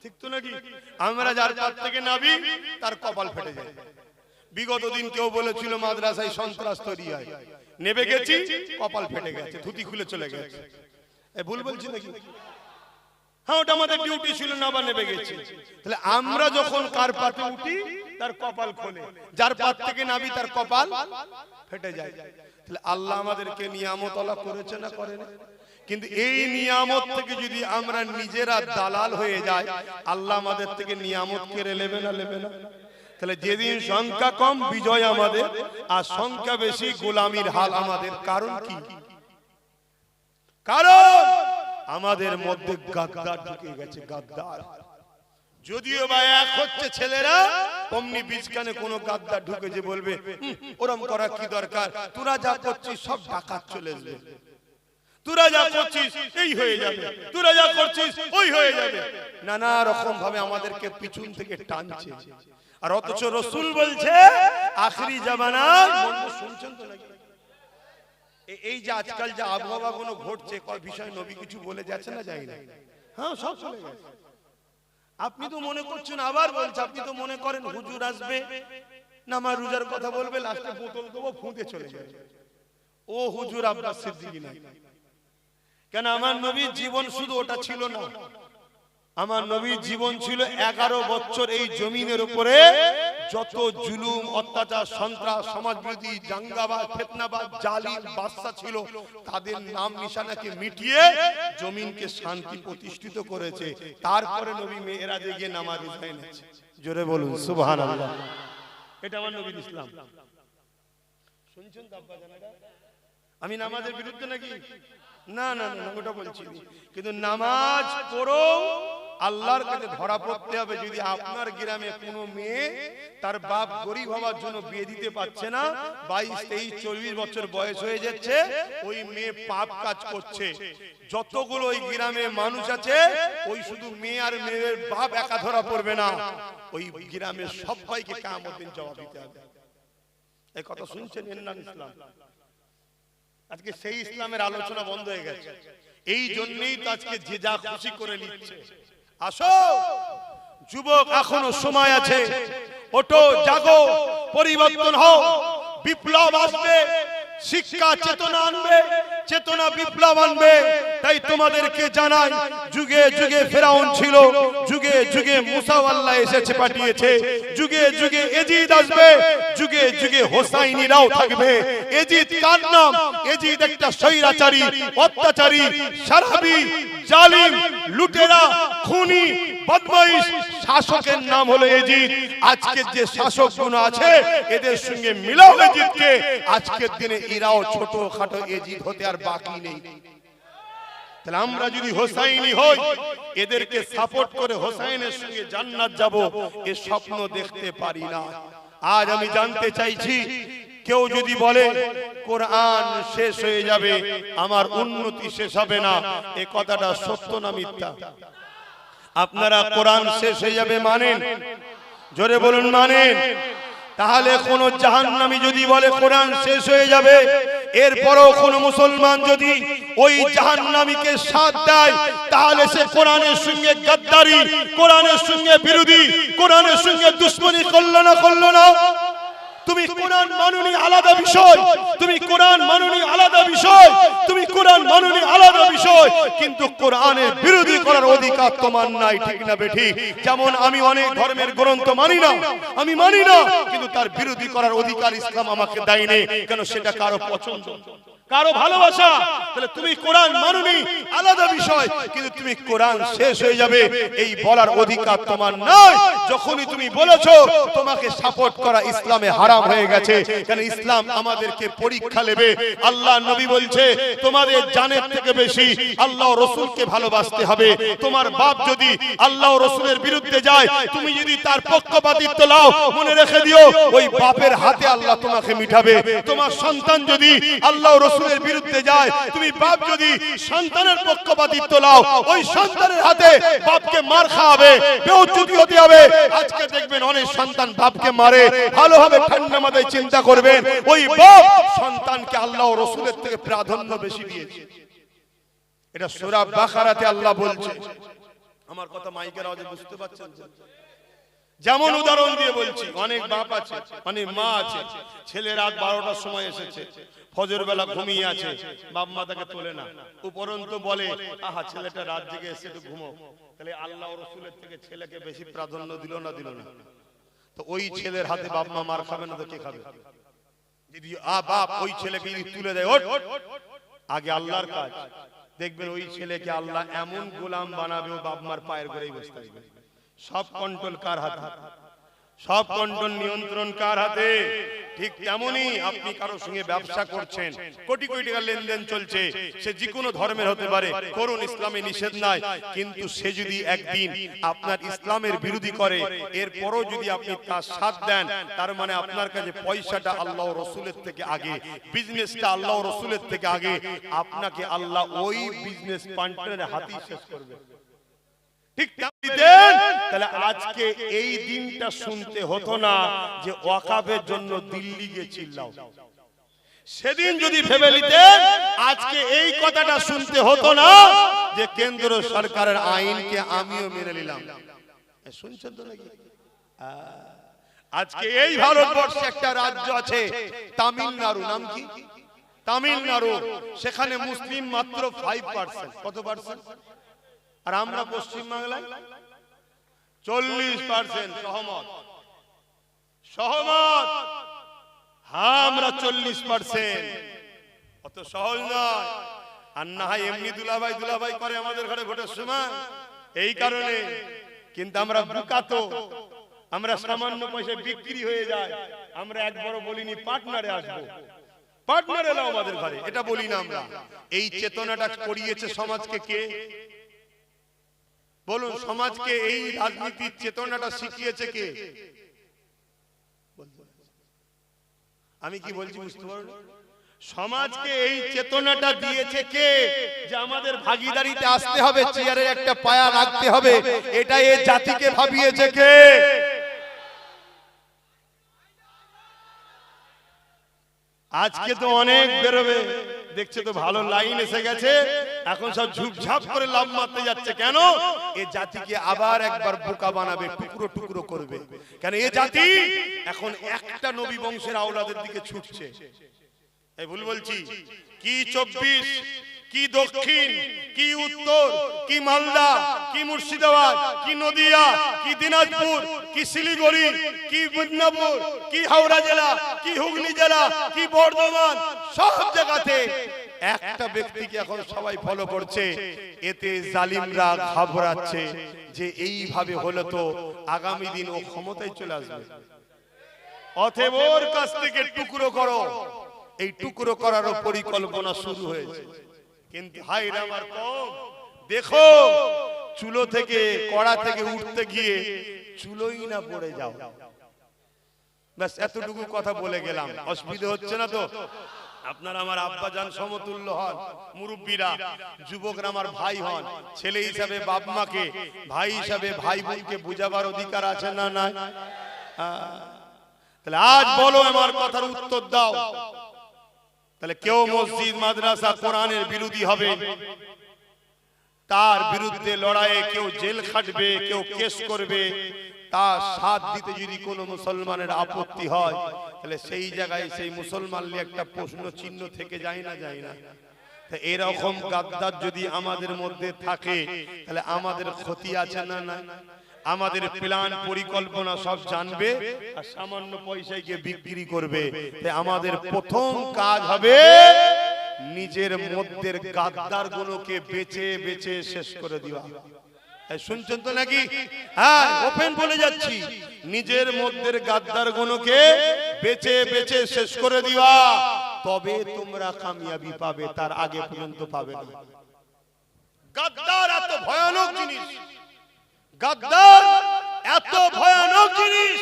ঠিক তো নাকি? আমরা যার পাত থেকে নাবি তার কপাল ফেটে যায়। বিগত দিন কেউ বলেছিল মাদ্রাসায় সন্ত্রাস তৈরি হয়, নেবে গেছি কপাল ফেটে গেছে, ধুতি খুলে চলে গেছে। ভুল বলছি নাকি? হ্যাঁ, ওটা আমাদের ডিউটি ছিল না, বা নেবে গেছি। তাহলে আমরা যখন কার পাতে উঠি তার কপাল খোলে, যার পাত থেকে নাবি তার কপাল ফেটে যায়। তাহলে আল্লাহ আমাদেরকে নিয়ামত আল্লাহ করেছে না করেন? কিন্তু এই নিয়ামত থেকে যদি আমরা নিজেরা দালাল হয়ে যাই, আল্লাহ আমাদের থেকে নিয়ামত কেড়ে নেবে না, নেবে না? তাহলে যেদিন সংখ্যা কম বিজয় আমাদের, আর সংখ্যা বেশি গোলামির হাল আমাদের। কারণ কি? কারণ আমাদের মধ্যে গাদ্দার ঢুকে গেছে, গাদ্দার। যদিও বা এক হচ্ছে ছেলেরা, অমনি বীজখানে কোনো গাদ্দার ঢুকে যে বলবে ওরম করা কি দরকার, তোরা যা করছিস সব ডাকাত চলে আসবে, তোরা যা করছিস এই হয়ে যাবে, তোরা যা করছিস ওই হয়ে যাবে। নানা রকম ভাবে আমাদেরকে পিছন থেকে টানছে। আর অথচ রাসূল বলছে আখিরি জামানায়, শুনছেন তো নাকি? এই যে আজকাল যে আবহাওয়া গুলো ঘটছে, কয় বিষয় নবী কিছু বলে যাচ্ছে না, যাই না? হ্যাঁ, সব চলে গেছে। আপনি তো মনে করছেন, আবার বলছে, আপনি তো মনে করেন হুজুর আসবে নামাজ রোজার কথা বলবে, লাস্টে বোতল দেবো ফুঁতে চলে যাবে। ও হুজুর আব্বাস সিদ্দিকী নাই। কেন? আমার নবীর জীবন শুধু ওটা ছিল না, আমার নবীর জীবন ছিল 11 বছর এই জমিনের উপরে যত জুলুম, অত্যাচার, সন্ত্রাস, সমাজবিরোধী, দাঙ্গাবাজ, ফিতনাবাজ, জালিম বাদশা ছিল, তাদের নাম নিশানাকে মিটিয়ে জমিনকে শান্তি প্রতিষ্ঠিত করেছে। তারপরে নবী মেরাজে গিয়ে নামাজ রোজা এনেছে। জোরে বলুন সুবহানাল্লাহ। এটা আমার নবীর ইসলাম। শুনছেন তো আব্বা জানেরা? আমি নামাজের বিরুদ্ধে নাকি? না না না, ওটা বলছি। কিন্তু নামাজ পড়ো, আল্লাহর কাছে ধরা পড়তে হবে। যদি আপনার গ্রামে কোনো মেয়ে তার বাপ গরিব হওয়ার জন্য বিয়ে দিতে পারছে না, 22, 23, 24 বছর বয়স হয়ে যাচ্ছে, ওই মেয়ে পাপ কাজ করছে। যতগুলো ওই গ্রামে মানুষ আছে, ওই শুধু মেয়ে আর মেয়ের বাপ একা ধরা পড়বে না, ওই গ্রামের সবাইকে কিয়ামতের দিন জবাব দিতে হবে। এই কথা শুনছেন? ইসলাম আজকে সেই ইসলামের আলোচনা বন্ধ হয়ে গেছে। এই জন্যই তো আজকে যে যা খুশি করে নিচ্ছে। আসো যুবক, এখনো সময় আছে, ওঠো, জাগো, পরিবর্তন হও, বিপ্লব আসবে, শিক্ষা চেতনা আনবে, চেতনা বিপ্লব আনবে। তাই তোমাদেরকে জানাই, যুগে যুগে ফেরাউন ছিল, যুগে যুগে মুসা আল্লাহ এসেছে পাঠিয়েছে, যুগে যুগে এজিদ আসবে, যুগে যুগে হোসাইনিরাও থাকবে। এজিদ কার নাম? এজিদ একটা স্বৈরাচারী, অত্যাচারী, সারাবি, জালিম, লুটেরা, খুনি, বদমাইশ শাসকের নাম হলো এজিদ। আজকের যে শাসকগুলো আছে, এদের সঙ্গে মিলাও এজিদকে। আজকের দিনে এরাও ছোটখাটো এজিদ হতে আর বাকি নেই। তাহলে আমরা যদি হোসাইনি হই, এদেরকে সাপোর্ট করে হোসাইনের সঙ্গে জান্নাত যাব, এ স্বপ্ন দেখতে পারি না। আজ আমি জানতে চাইছি, কেউ যদি বলে কোরআন শেষ হয়ে যাবে, আমার উন্নতি শেষ হবে না, এ কথাটা সত্য না মিথ্যা? আপনারা কোরআন শেষ হয়ে যাবে মানেন? জোরে বলুন মানেন? তাহলে কোন জাহান্নামী যদি বলে কোরআন শেষ হয়ে যাবে, এরপরও কোন মুসলমান যদি ওই জাহান্নামীকে সাথ দেয়, তাহলে সে কোরআনের সঙ্গে গাদ্দারি, কোরআনের সঙ্গে বিরোধী, কোরআনের সঙ্গে দুশমনি করলো না, করলো না? তুমি কোরআন মানুনি আলাদা বিষয়, তুমি কোরআন মানুনি আলাদা বিষয়, তুমি কোরআন মানুনি আলাদা বিষয়, কিন্তু কোরআনের বিরোধী করার অধিকার তোমার নাই, ঠিক না বেঠিক? যেমন আমি অনেক ধর্মের গ্রন্থ মানি না, আমি মানি না, কিন্তু তার বিরোধী করার অধিকার ইসলাম আমাকে দেয়নি। কেন? সেটা কারো পছন্দ। কারো ভালোবাসা, তাহলে তুমি কোরআন মানোনি আলাদা বিষয়, কিন্তু তুমি কোরআন শেষ হয়ে যাবে এই বলার অধিকার তোমার নয়। যখনই তুমি বলেছো তোমাকে সাপোর্ট করা ইসলামে হারাম হয়ে গেছে, কারণ ইসলাম আমাদেরকে পরীক্ষা নেবে। আল্লাহ নবী বলছে তোমাদের জানের থেকে বেশি আল্লাহ ও রাসূলকে ভালোবাসতে হবে। তোমার বাপ যদি আল্লাহ ও রাসূলের বিরুদ্ধে যায়, তুমি যদি তার পক্ষপাতিত্ব নাও, মনে রেখে দিও ওই বাপের হাতে আল্লাহ তোমাকে মিটাবে। তোমার সন্তান যদি আল্লাহ ও রাসূলের বিরুদ্ধে যায়, তুমি বাপ যদি সন্তানের পক্ষপাতিত্ব নাও, ওই সন্তানের হাতে বাপকে মার খাওয়াবে, বেইজ্জতি হতে হবে। আজকে দেখবেন অনেক সন্তান বাপকে মারে, ভালোভাবে ঠান্ডা মাথায় চিন্তা করবেন, ওই বাপ সন্তানকে আল্লাহ ও রাসূলের থেকে প্রাধান্য বেশি দিয়েছে। এটা সূরা বাকারাতে আল্লাহ বলছে। আমার কথা মাইকের আওয়াজে বুঝতে পারছেন? যেমন উদাহরণ দিয়ে বলছি, অনেক বাপ আছে, অনেক মা আছে, ছেলে রাত 12টার সময় এসেছে, ফজর বেলা ঘুমিয়ে আছে, বাপ মা তাকে তোলে না, উপরন্তু বলে আহা ছেলেটা রাত জেগে এসে একটু ঘুমো। তাহলে আল্লাহ ও রাসূলের থেকে ছেলেকে বেশি প্রাধান্য দিল না দিল না? তো ওই ছেলের হাতে বাপ মা মার খাবে না তো কে খাবে? যদি বাপ ওই ছেলেকে যদি তুলে দেয়, ওঠ আগে আল্লাহর কাজ, দেখবেন ওই ছেলেকে আল্লাহ এমন গোলাম বানাবে, ও বাপ মার পায়ের গোড়ায় বসে থাকবে। সব কন্ট্রোল কার হাতে? সব কন্ট্রোল নিয়ন্ত্রণ কার হাতে? ঠিক তেমনি আপনি কারোর সঙ্গে ব্যবসা করছেন, কোটি কোটি টাকা লেনদেন চলছে, সে যে কোনো ধর্মের হতে পারে, করুন, ইসলামে নিষেধ নাই, কিন্তু সে যদি একদিন আপনার ইসলামের বিরোধী করে, এরপরও যদি আপনি তার সাথ দেন, তার মানে আপনার কাছে পয়সাটা আল্লাহ ও রাসূলের থেকে আগে, বিজনেসটা আল্লাহ ও রাসূলের থেকে আগে, আপনাকে আল্লাহ ওই বিজনেস পার্টনারের হাতেই শেষ করবে। ঠিক তাহলে আজকে এই দিনটা শুনতে হতো না যে ওয়াকাফের জন্য দিল্লি গিয়েছিলাম। সেদিন যদি ভেবে নিতেন, আজকে এই কথাটা শুনতে হতো না যে কেন্দ্র সরকারের আইনকে আমিও মেনে নিলাম। শুনছেন তো নাকি? আজকে এই ভারতবর্ষে একটা রাজ্য আছে তামিলনাড়ু, নাম কি? তামিলনাড়ু। সেখানে মুসলিম মাত্র 5%। কত পার্সেন্ট? আর আমরা পশ্চিম বাংলায় 40%। সহমত? সহমত? হ্যাঁ, আমরা 40%। অত সহজ নয়। আর না হয় এমনি দুলাভাই দুলাভাই করে আমাদের ঘরে ভোটের সময়, এই কারণে। কিন্তু আমরা বুকাতো, আমরা সামান্য পয়সা বিক্রি হয়ে যায়। আমরা একবারও বলিনি পার্টনারে আসবো, পার্টনার এলো আমাদের ঘরে, এটা বলি না আমরা। এই চেতনাটা করিয়েছে সমাজকে কে? বলুন, সমাজকে এই রাজনীতির চেতনাটা শিখিয়েছে কে? আমি কি বলছি বুঝতে পারো? সমাজকে এই চেতনাটা দিয়েছে কে? যে আমাদের ভাগীদারিতে আসতে হবে, চেয়ারে একটা পায়া রাখতে হবে, এটা এই জাতিকে ভাবিয়েছে কে? আজকে তো অনেক বেরোবে, দেখছে তো ভালো লাইন এসে গেছে, এখন সব ঝুপঝাপ করে লাভ মারতে যাচ্ছে। কেন? এ জাতিকে আবার একবার বোকা বানাবে, টুকরো টুকরো করবে। কেন? এ জাতি এখন একটা নবী বংশের আওলাদের দিকে ছুটছে। এই ভুল বলছি? কি 24, কি দক্ষিণ, কি উত্তর, কি মালদা, কি মুর্শিদাবাদ, কি নদিয়া, কি দিনাজপুর, কি শিলিগুড়ি, কি মিদনাপুর, কি হাওড়া জেলা, কি হুগলি জেলা, কি বর্ধমান, সব জায়গাতে একটা ব্যক্তিকে এখন সবাই ফলো করছে। এতে জালিমরা ঘাবড়াচ্ছে যে এইভাবে হলে তো আগামী দিন ও ক্ষমতায় চলে আসবে। অতএব ওর কাছ থেকে টুকরো করো। এই টুকরো করারও পরিকল্পনা শুরু হয়েছে। কিন্তু হায় রে আমার কম, দেখো চুলো থেকে, কড়া থেকে উঠতে গিয়ে চুলোই না পড়ে যাও। ব্যাস এতটুকু কথা বলে গেলাম। অসুবিধা হচ্ছে না তো? আপনারা আমার আব্বাজান সমতুল্য হন, মুরব্বীরা, যুবকরা আমার ভাই হন। ছেলে হিসাবে বাপ মাকে, ভাই হিসাবে ভাই বোনকে বুঝাবার অধিকার আছে না নাই? তাহলে আজ বলো, আমার কথার উত্তর দাও। তাহলে কেউ মসজিদ মাদ্রাসা কোরআনের বিরোধী হবে, তার বিরুদ্ধে লড়াইয়ে কেউ জেল খাটবে, কেউ কেস করবে, তার সাথ দিতে যদি কোনো মুসলমানের আপত্তি হয়, তাহলে সেই জায়গায় সেই মুসলমান নিয়ে একটা প্রশ্ন চিহ্ন থেকে যায় না? যায় না? এরকম গাদ্দার যদি আমাদের মধ্যে থাকে, তাহলে আমাদের ক্ষতি আছে না? না। আমাদের প্ল্যান পরিকল্পনা সব জানবে, আর সামান্য পয়সায় গিয়ে বিক্রি করবে। আমাদের প্রথম কাজ হবে নিজের মধ্যের গাদ্দার গুলোকে বেছে বেছে শেষ করে দিবা। শুনছেন তো নাকি? হ্যাঁ, ওপেন বলে যাচ্ছি, নিজের মধ্যের গাদ্দার গুলোকে বেছে বেছে শেষ করে দিবা, তবে তোমরা কামিয়াবি পাবে, তার আগে পর্যন্ত পাবে না। গাদ্দার এত ভয়ানক জিনিস, গাদ্দার এত ভয়ানক জিনিস।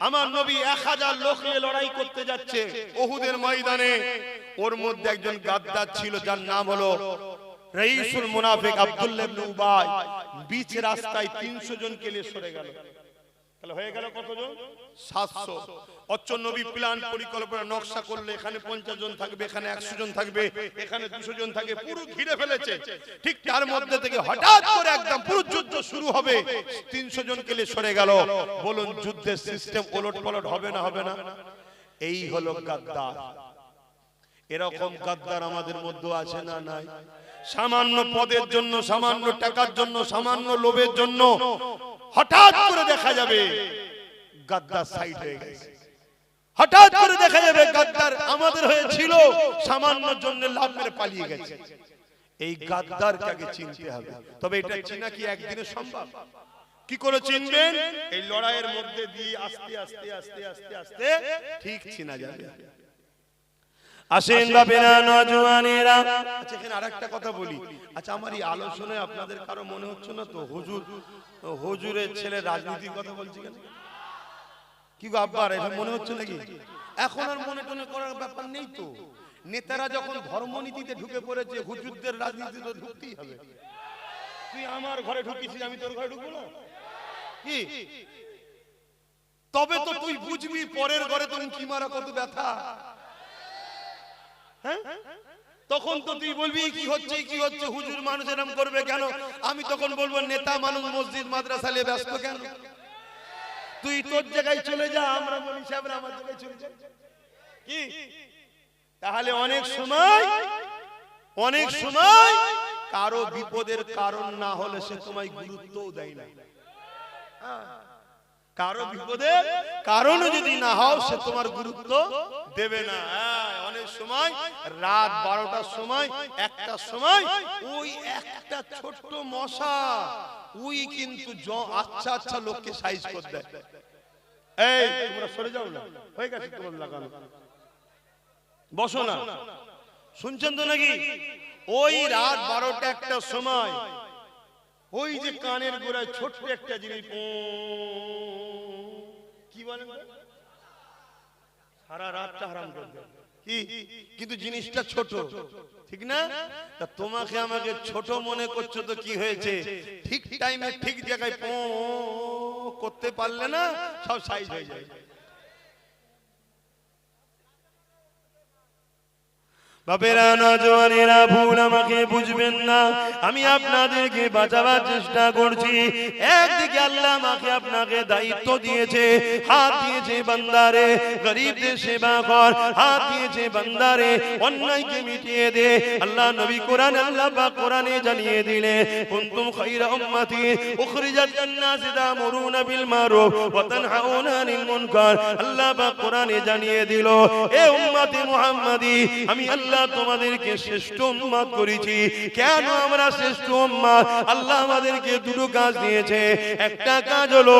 আমার নবী 1000 লোক নিয়ে লড়াই করতে যাচ্ছে উহুদের ময়দানে, ওর মধ্যে একজন গাদ্দার ছিল যার নাম হলো রাইসুল মুনাফিক আব্দুল্লাহ ইবনে উবাই। বিচ রাস্তায় 300 জনকে নিয়ে সরে গেল। তাহলে হয়ে গেল কতজন? 700। অচ্চ নবী প্ল্যান পরিকল্পনা নকশা করলে এখানে 50 জন থাকবে, এখানে 100 জন থাকবে, এখানে 200 জন থাকবে, পুরো ঘিরে ফেলেছে। ঠিক তার মধ্যে থেকে হঠাৎ করে একদম পুরো যুদ্ধ শুরু হবে, 300 জনকে নিয়ে সরে গেল। বলুন যুদ্ধের সিস্টেম ওলটপালট হবে না হবে না? এই হলো গাদ্দার। এরকম গাদ্দার আমাদের মধ্যে আছে না নাই? সামান্য পদের জন্য, সামান্য টাকার জন্য, সামান্য লোভের জন্য হঠাৎ করে দেখা যাবে গাদ্দার সাইড হয়ে গেছে। হঠাৎ করে দেখা যাবে গাদ্দার আমাদের হয়েছিল, সামান্য জন্য লাভ মেরে পালিয়ে গেছে। এই গাদ্দারকে আগে চিনতে হবে। তবে এটা চিনা কি একদিনে সম্ভব? কি করে চিনবেন? এই লড়াইয়ের মধ্যে দিয়ে আস্তে আস্তে আস্তে আস্তে আস্তে ঠিক চিনা যাবে। আসেন বাপেরা, নওজওয়ানেরা। আচ্ছা, এখানে আরেকটা কথা বলি। আচ্ছা, আমার এই আলোচনায় আপনাদের কারো মনে হচ্ছে না তো হুজুরের ছেলে রাজনীতির কথা বলছি কেন? কি গো আব্বার, এটা মনে হচ্ছে নাকি? এখন আর মনে টনে করার ব্যাপার নেই তো। নেতারা যখন ধর্মনীতিতে ঢুকে পড়েছে, হুজুরদের রাজনীতিতে ঢুকতেই হবে। তুই আমার ঘরে ঢুকিস, আমি তোর ঘরে ঢুকবো না? কি তবে তো তুই বুঝবি পরের ঘরে তুমি কি মারা কত ব্যথা। হ্যাঁ, তখন তো তুই বলবি কি হচ্ছে কি হচ্ছে, হুজুর মানুষ এরকম করবে কেন? আমি তখন বলবো নেতা মানুষ মসজিদ মাদ্রাসা নিয়ে ব্যস্ত কেন? তুই তোর জায়গায় চলে যা, আমরা বলি সাহেবরা আমার জায়গায় চলে যা। কি তাহলে অনেক সময় কারো বিপদের কারণ না হলে সে তোমায় গুরুত্বও দেয় না। কারো বিপদের কারণ যদি না হও, সে তোমার গুরুত্ব দেবে না। অনেক সময় রাত 12টার সময়, 1টার সময় ওই একটা ছোট্ট মশা ওই কিন্তু আচ্ছা আচ্ছা লোককে সাইজ করে দেয়। এই তোমরা সরে যাও না, হয়ে গেছে তোমার লাগানো, বসো না। শুনছেন তো নাকি? ওই রাত 12টা 1টার সময় ওই যে কানের গোড়ায় ছোট্ট একটা জিনিস কি বলেন, সারা রাতটা হারাম করে দেয়। কি কিন্তু জিনিসটা ছোট, ঠিক না? তা তোমাকে আমাকে ছোট মনে করছো তো কি হয়েছে? ঠিক টাইমে ঠিক জায়গায় করতে পারলে না, সব সাইজ হয়ে যায়। বাপেরা, নওজওয়ানেরা, ভুল আমাকে বুঝবেন না। আমি আপনাদেরকে বাঁচাবার চেষ্টা করছি। একদিকে আল্লাহ আমাকে আপনাকে দায়িত্ব দিয়েছে, হাত দিয়েছে বান্দারে গরিবদের সেবা কর, হাত দিয়েছে বান্দারে অন্যায়কে মিটিয়ে দে। আল্লাহ নবী কোরআন, আল্লাহ পাক কোরআনে জানিয়ে দিলে কুনতুম খায়রা উম্মতি উখরিজাত লিন-নাসি তা'মুরুনা বিল মারুফ ওয়া তানহাউনা আনিল মুনকার। আল্লাহ পাক কোরআনে জানিয়ে দিল, এ উম্মতি মুহাম্মাদি, আমি আল্লাহ তোমাদেরকে শ্রেষ্ঠ উম্মত করেছি। কেন আমরা শ্রেষ্ঠ উম্মত? আল্লাহ আমাদেরকে দুটো কাজ দিয়েছে। একটা কাজ হলো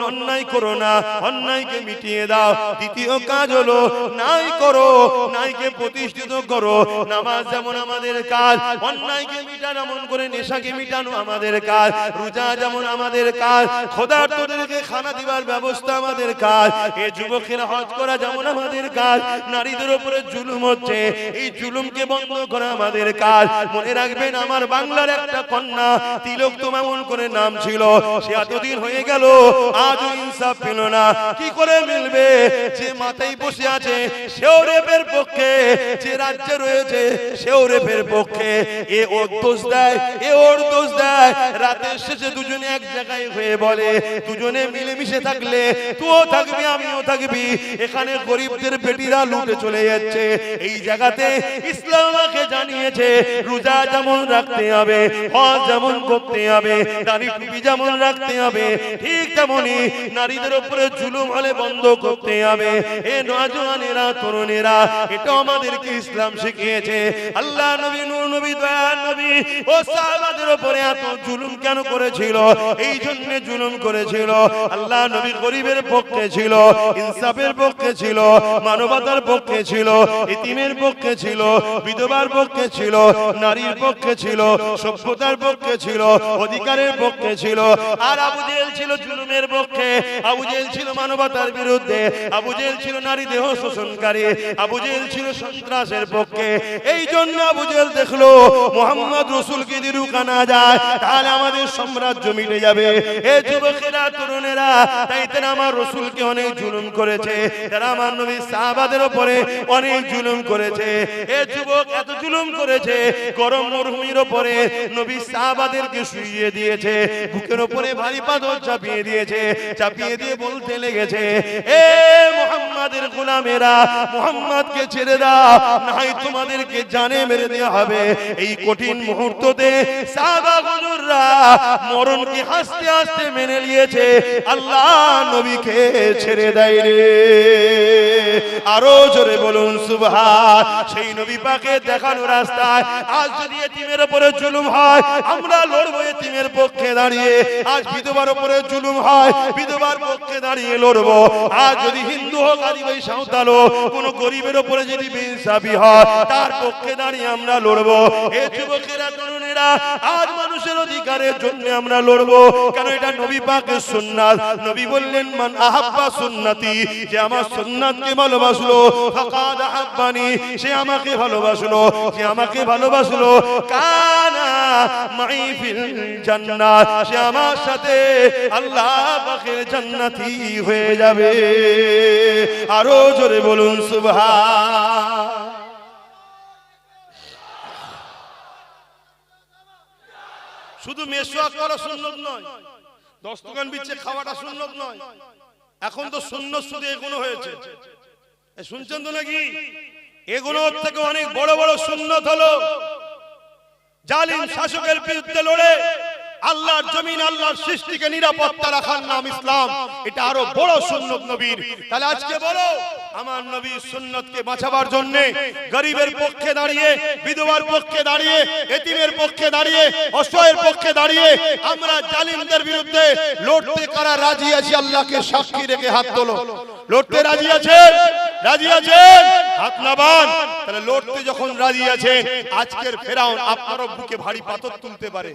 অন্যায় করো না, অন্যায়কে মিটিয়ে দাও। দ্বিতীয় কাজ হলো নাই করো, নাইকে প্রতিষ্ঠিত করো। নামাজ যেমন আমাদের কাজ, অন্যায়কে মিটানো, এমন করে নেশাকে মিটানো আমাদের কাজ। রোজা যেমন আমাদের কাজ, ক্ষুধার্তদেরকে খানা দিবার ব্যবস্থা আমাদের কাজ। এই যুবকেরা হজ করা যেমন আমাদের কাজ। নারীদের উপরে জুলুম হচ্ছে, এই জুলুমকে বন্ধ করা আমাদের কাজ। মনে রাখবেন, আমার বাংলার একটা কন্যা তিলোত্তমা এমন করে নাম ছিল, সে এতদিন হয়ে গেল আজও ইনসাফ পেল না। কি করে মিলবে? যে মাথায় বসে আছে সেও রেপের পক্ষে, যে রাজ্যে রয়েছে সেও রেপের পক্ষে। এ ওর দোষ দেয়, এ ওর দোষ দেয়। রাতের শেষে দুজনে এক জায়গায় হয়ে বলে, দুজনে মিলেমিশে থাকলে তুইও থাকবি আমিও থাকবি। এখানে গরিবদের বেটিরা লুটে চলে যাচ্ছে, এই জায়গাতে ইসলাম আমাকে জানিয়েছে রোজা যেমন রাখতে হবে, হজ যেমন করতে হবে, দাড়ি টুপি যেমন রাখতে হবে, ঠিক তেমনি নারীদের উপরে জুলুম হলে বন্ধ করতে হবে। এ নওজওয়ানেরা, তরুণেরা, এটা আমাদেরকে ইসলাম শিখিয়েছে। আল্লাহ নবী, নূর নবী, দয়ার নবী ও সাহাবাদের উপরে এত জুলুম কেন করেছিল? এই জন্য জুলুম করেছিল। আল্লাহ নবী গরিবের পক্ষে ছিল, ইনসাফের পক্ষে ছিল, মানবতার পক্ষে ছিল, ইতিমের পক্ষে ছিল, বিধবার পক্ষে ছিল, নারীর পক্ষে ছিল, সভ্যতার পক্ষে ছিল, অধিকারের পক্ষে ছিল। আর আবু জেহেল ছিল জুলুমের পক্ষে, আবু জেহেল ছিল মানবতার বিরুদ্ধে, আবু জেহেল ছিল নারী দেহ শোষণকারী, আবু জেহেল ছিল সন্ত্রাসের পক্ষে। এই জন্য আবু জেহেল দেখলো মুহাম্মদ রাসূলকে যদি রুকানো যায় তাহলে আমাদের সাম্রাজ্য মিটে যাবে। এই যুবকেরা, তরুণেরা, তাই তারা আমার রাসূলকে অনেক জুলুম করেছে, তারা আমার নবী সাহাবাদের উপরে অনেক জুলুম করেছে। এই যুবক এত জুলুম করেছে, গরম মরুভূমির উপরে নবী সাহাবাদেরকে শুইয়ে দিয়েছে, বুকের উপরে ভারী পাথর চাপিয়ে দিয়েছে, চাপিয়ে দিয়ে বলতে লেগেছে, এ মুহাম্মাদের গোলামেরা, মুহাম্মদকে ছেড়ে দাও, নাই তোমাদেরকে জানে মেরে দেওয়া হবে। এই কঠিন মুহূর্ততে সাহাবা হুজুররা মরণকে হাসতে হাসতে মেনে নিয়েছে, আল্লাহ নবীকে ছেড়ে দেয় রে। আরো জোরে বলুন সুবহান। সেই নবী পাকে দেখানো রাস্তায় আজ যদি এতিমের উপরে জুলুম হয়, আমরা লড়বো এতিমের পক্ষে দাঁড়িয়ে। আজ বিধবার উপরে জুলুম হয়, বিধবার পক্ষে দাঁড়িয়ে লড়বো। আজ যদি হিন্দু হোক, আদিবাসী, সাঁওতাল হোক, কোন গরিবের উপরে যদি বেইনসাফি হয়, তার পক্ষে দাঁড়িয়ে আমরা লড়বো। এই যুবকেরা, তরুণেরা, আজ মানুষের অধিকারের জন্য আমরা লড়বো। কারণ এটা নবী পাকের সুন্নাত। নবী বললেন, মান আহাব্বা সুন্নতি, যে আমার সুন্নাতকে ভালোবাসলো, ফাকাদ আহাব্বানি, সে আমাকে ভালোবাসলো, সে আমাকে ভালোবাসলো, কানা মাই ফিল জান্নাত, সে আমার সাথে আল্লাহ পাকের জান্নাতি হয়ে যাবে। আরো জোরে বলুন সুবহান। শুধু মেসওয়াক করা সুন্নত নয়, দস্তকান বিচ্ছে খাওয়াটা সুন্নত নয়। এখন তো সুন্নত শুধু এগুলো হয়েছে, শুনছেন তো নাকি? এগুলোর থেকে অনেক বড় বড় সুন্নত হলো জালিম শাসকের বিরুদ্ধে লড়ে আল্লাহর জমিন, আল্লাহর সৃষ্টিকে নিরাপত্তা রাখার নাম ইসলাম। এটা আরো বড় সুন্নত নবীর। তাহলে আজকে বলো, আমার নবী সুন্নতকে বাঁচাবার জন্য গরিবের পক্ষে দাঁড়িয়ে, বিধবার পক্ষে দাঁড়িয়ে, এতিমের পক্ষে দাঁড়িয়ে, অসহায়ের পক্ষে দাঁড়িয়ে আমরা জালিমদের বিরুদ্ধে লড়তে কারা রাজি আছি? আল্লাহকে সাক্ষী রেখে হাত তোলো। লড়তে রাজি আছেন? রাজি আছেন? হাত নামান। তাহলে লড়তে যখন রাজি আছেন, আজকের ফেরাউন আপনারও বুকে ভারী পাথর তুলতে পারে।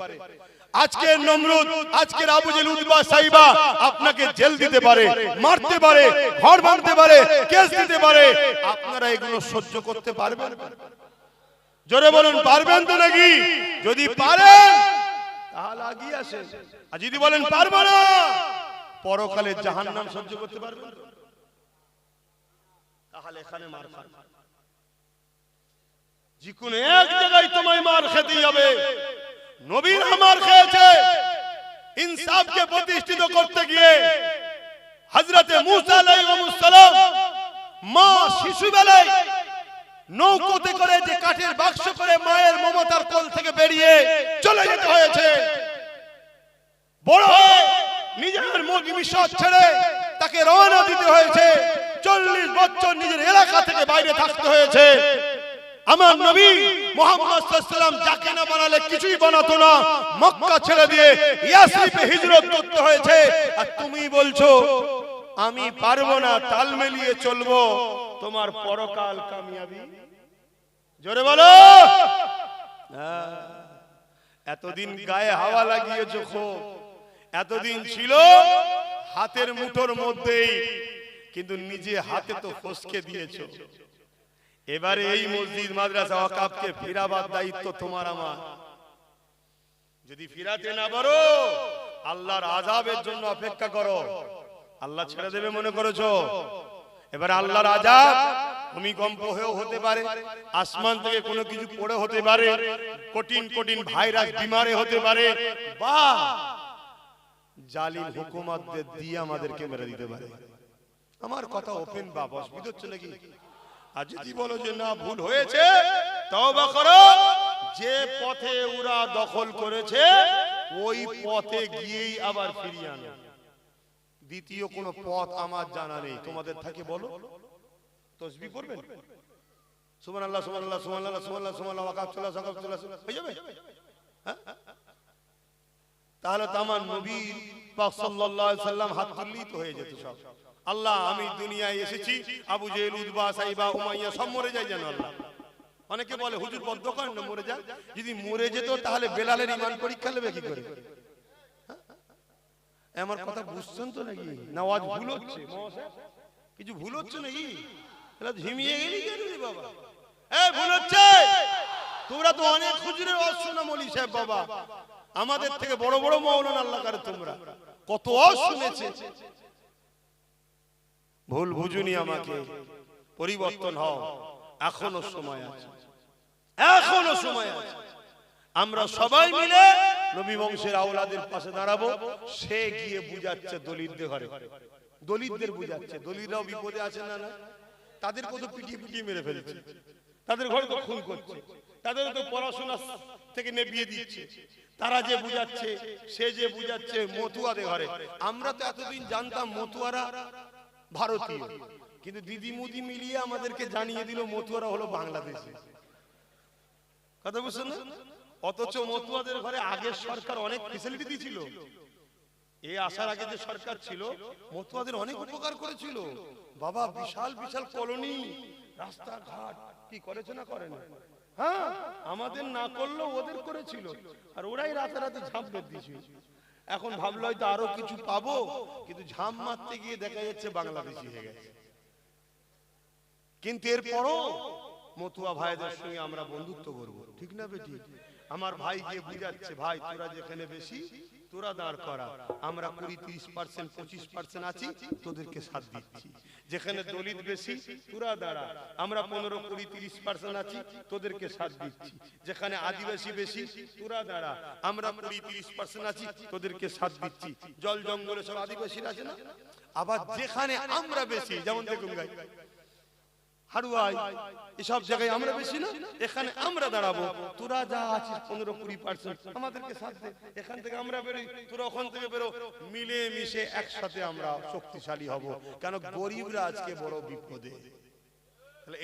আজকের নমরুদ, আজকের আবু জেহেল, উতবা, সাইবা আপনাকে জেল দিতে পারে, মারতে পারে, ঘর ভাঙতে পারে, কেস দিতে পারে। আপনারা এগুলো সহ্য করতে পারবেন? জোরে বলুন, পারবেন তো নাকি? যদি পারেন তাহলে এগিয়ে আসেন। আর যদি বলেন পারবো না, পরকালে জাহান্নাম সহ্য করতে পারবেন? তাহলে এখানে মার খান। যে কোনো এক জায়গায় তোমায় মার খেতে হবে। নবীরা মার খেয়েছে ইনসাফকে প্রতিষ্ঠিত করতে গিয়ে। হযরতে মুসা আলাইহিস সালাম মা শিশুবেলায় নৌকোতে করে, যে কাঠের বাক্স করে, মায়ের মমতার কোল থেকে বেরিয়ে চলে যেতে হয়েছে। বড় হয়ে নিজের মিশর ছেড়ে তাকে রওনা দিতে হয়েছে। 40 বছর নিজের এলাকা থেকে বাইরে থাকতে হয়েছে। আমার নবী মুহাম্মদ সাল্লাল্লাহু আলাইহি ওয়াসাল্লাম যাকে না বানালে কিছুই বানাতো না, মক্কা ছেড়ে দিয়ে ইয়াসরিবে হিজরত করতে হয়েছে। আর তুমি বলছো আমি পারবো না, তাল মিলিয়ে চলবো, তোমার পরকাল কামিয়াবি। জোরে বলো। এতদিন গায়ে হাওয়া লাগিয়েছো খুব, এতদিন ছিল হাতের মুঠোর মধ্যেই, কিন্তু নিজে হাতে তো ফসকে দিয়েছো। এবারে এই মসজিদ, মাদ্রাসা, ওয়াকাফকে ফিরাবার দায়িত্ব তোমার আমার। যদি ফিরাতে না পারো, আল্লাহর আযাবের জন্য অপেক্ষা করো। আল্লাহ ছেড়ে দেবে মনে করেছো? এবারে আল্লাহর আযাব ভূমিকম্প হয়েও হতে পারে, আসমান থেকে কোনো কিছু পড়ে হতে পারে, কঠিন কঠিন ভাইরাস বিমারে হতে পারে, বা জালিম হুকুমতদের দিয়ে আমাদেরকে মেরে দিতে পারে। আমার কথা ওপেন, বা অসুবিধা হচ্ছে নাকি? আর যদি বলো যে না ভুল হয়েছে, তওবা করো। যে পথে ওরা দখল করেছে ওই পথে গিয়েই আবার ফিরিয়ে আনো। দ্বিতীয় কোনো পথ আমার জানা নেই, তোমাদের থাকে বলো। তাসবিহ পড়বেন, সুবহানাল্লাহ সুবহানাল্লাহ সুবহানাল্লাহ সুবহানাল্লাহ সুবহানাল্লাহ ওয়াকাতুল্লাহ ওয়াকাতুল্লাহ হয়ে যাবে। তাহলে তো আমার নবী পাক সাল্লাল্লাহু আলাইহি সাল্লাম হাত তুললেই তো হয়ে যেত সব। আল্লাহ আমি দুনিয়ায় এসেছি, আবু জেহেল উতবা সাইবা উমাইয়া সব মরে যায় যেন আল্লাহ। অনেকে বলে হুজুর বদ্ধ করেন না, মরে যায়। যদি মরে যেত তাহলে বেলালের ঈমান পরীক্ষা নেবে কি করে? আমার কথা বুঝছেন তো নাকি? না আওয়াজ ভুল হচ্ছে? কিছু ভুল হচ্ছে নাকি? এলা ঝিমিয়ে গেলি কেন রে বাবা? ভুল হচ্ছে। তোমরা তো অনেক হুজুরের ওয়াজ শোনা মৌলভী সাহেব বাবা, আমাদের থেকে বড় বড় মাওলানা আল্লাহ করে তোমরা কত ওয়াজ শুনেছে। ভুল বুঝুনি, আমাকে পরিবর্তন হও, এখনো সময় আছে, এখনো সময় আছে। আমরা সবাই মিলে নবী বংশের আওলাদের পাশে দাঁড়াবো। সে গিয়ে বুঝাচ্ছে দলিতদের ঘরে, দলিতদের বুঝাচ্ছে। দলিতরাও বিপদে আছে না? না, তাদের কত পিটিয়ে পিটিয়ে মেরে ফেলছে, তাদের ঘরে তো খুন করছে, তাদের তো পড়াশোনা থেকে নেবিয়ে দিচ্ছে। তারা যে বুঝাচ্ছে, সে যে বুঝাচ্ছে মতুয়াদের ঘরে। আমরা তো এতদিন জানতাম মতুয়ারা ভারতীয়, কিন্তু দিদি মুদি মিলিয়ে আমাদেরকে জানিয়ে দিল মতুয়ারা হলো বাংলাদেশি। কথা বুঝছেন না? অথচ মতুয়াদের ঘরে আগের সরকার অনেক ফ্যাসিলিটি দিয়েছিল। এই আসার আগে যে সরকার ছিল মতুয়াদের অনেক উপকার করেছিল বাবা। বিশাল বিশাল কলোনি, রাস্তাঘাট কি করেছে না করে না? হ্যাঁ, আমাদের না করলেও ওদের করেছিল, আর ওরাই রাতারাতি ঝাঁপ মেরে দিয়েছিল। এখন ভাবলো হয়তো আরো কিছু পাবো, কিন্তু ঝাঁপ মারতে গিয়ে দেখা যাচ্ছে বাংলাদেশি হয়ে গেছে। কিন্তু এরপরও মতুয়া ভাইদের সঙ্গে আমরা বন্ধুত্ব করবো, ঠিক না বেটি? আমার ভাই গিয়ে বুঝাচ্ছে, ভাই তোরা যেখানে বেশি তোরা দাঁড় করা, আমরা 20-30% 25% আছি, তোদেরকে সাথ দিচ্ছি। যেখানে দলিত বেশি তোরা দাঁড়া, আমরা 15-20-30% আছি, তোদেরকে সাথ দিচ্ছি। যেখানে আদিবাসী বেশি তোরা দাঁড়া, আমরা 20-30% আছি, তোদেরকে সাথ দিচ্ছি। জল জঙ্গলে সব আদিবাসীরা আছে না? আবার যেখানে আমরা বেশি, যেমন দেখুন গাই হাড়ুয়াই, এসব জায়গায় আমরা বেশি না, এখানে আমরা দাঁড়াবো। তোরা যা আছিস 15-20% আমাদেরকে সাথ দে, এখান থেকে আমরা বেরোই, তোরা ওখান থেকে বেরো, মিলে মিশে একসাথে আমরা শক্তিশালী হব। কেন গরিবরা আজকে বড় বিপদে।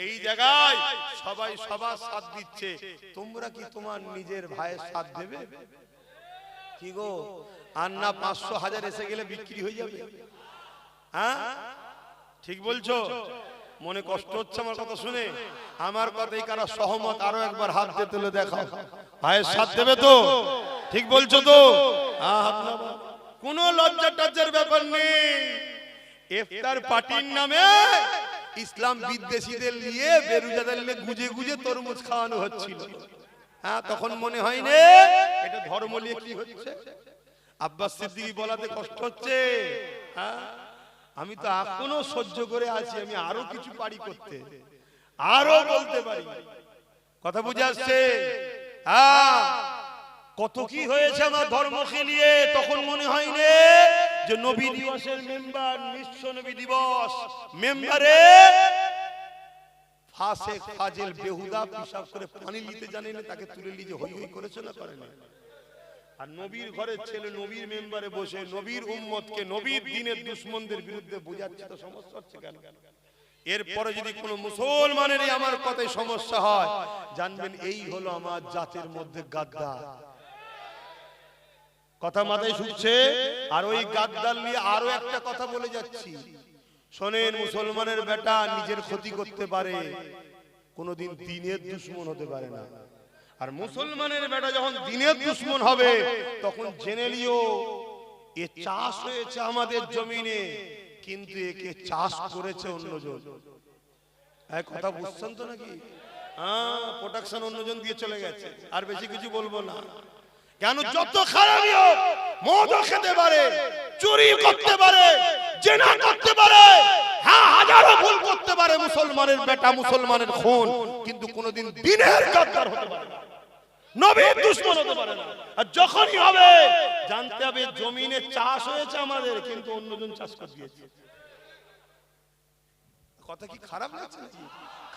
এই জায়গায় সবাই সবার সাথ দিচ্ছে, তোমরা কি তোমার নিজের ভাইয়ের সাথ দেবে? কি গো, আর না 500-1000 এসে গেলে বিক্রি হয়ে যাবে? হ্যাঁ, ঠিক বলছো? মনে কষ্ট হচ্ছে আমার কথা শুনে? আমার কথাই কারা সহমত? আরো একবার হাত দিয়ে তুলে দেখাও। ভাইয়ের সাথ দেবে তো? ঠিক বলছো তো? কোনো লজ্জা টজ্জার ব্যাপার নেই। ইফতার পার্টির নামে ইসলাম বিদ্বেষীদের নিয়ে বেরুজাদের নিয়ে গুজে গুজে তরমুজ খাওয়ানো হচ্ছিল। হ্যাঁ, তখন মনে হয়নি এটা ধর্ম নিয়ে কি হচ্ছে। আব্বাস সিদ্দিকী বলাতে কষ্ট হচ্ছে। হ্যাঁ, আমি তো এখনো সহ্য করে আছি, আমি আরো কিছু পারি করতে, আরো বলতে পারি। কথা বুঝে আসছে? কত কি হয়েছে আমার ধর্মকে নিয়ে। তখন মনে হয়নি যে নবী দিবসের মেম্বার, বিশ্ব নবী দিবস মেম্বারে ফাসেক ফাজেল বেহুদা পিশাব করে পানি নিতে জানে না, তাকে তুলে নিয়ে হই হই করেছে না করে না? আর নবীর ঘরের ছেলে নবীর মেম্বারে বসে নবীর উম্মতকে নবীর দ্বীনের দুশমনদের বিরুদ্ধে বোঝাচ্ছে, তো সমস্যা হচ্ছে কেন? এরপরে যদি কোনো মুসলমানের আমার কথায় সমস্যা হয়, জানবেন এই হলো আমার জাতির মধ্যে গাদ্দার। কথা মাথায় শুনছে? আর ওই গাদ্দার নিয়ে আরো একটা কথা বলে যাচ্ছি, শোনেন। মুসলমানের বেটা নিজের ক্ষতি করতে পারে, কোনদিন দ্বীনের দুশমন হতে পারে না। আর মুসলমানের বেটা যখন দ্বীনের দুশমন হবে, তখন জেনে নিও এ চাষ হয়েছে আমাদের জমিনে, কিন্তু একে চাষ করেছে অন্যজন। এক কথা বুঝছেন তো নাকি? প্রোটেকশন অন্যজন দিয়ে চলে গেছে, আর বেশি কিছু বলবো না। কেন? যত খারাপই হোক, মদও খেতে পারে, চুরি করতে পারে, জেনা করতে পারে, হ্যাঁ হাজারো ভুল করতে পারে মুসলমানের বেটা, মুসলমানের খুন, কিন্তু কোনদিন দ্বীনের গাদ্দার হতে পারে না, নবীর দুশমন হতে পারে না। আর যখনই হবে জানতে হবে জমিনে চাষ হয়েছে আমাদের, কিন্তু অন্যজন চাষ করে দিয়েছে। কথা কি খারাপ লাগছে নাকি?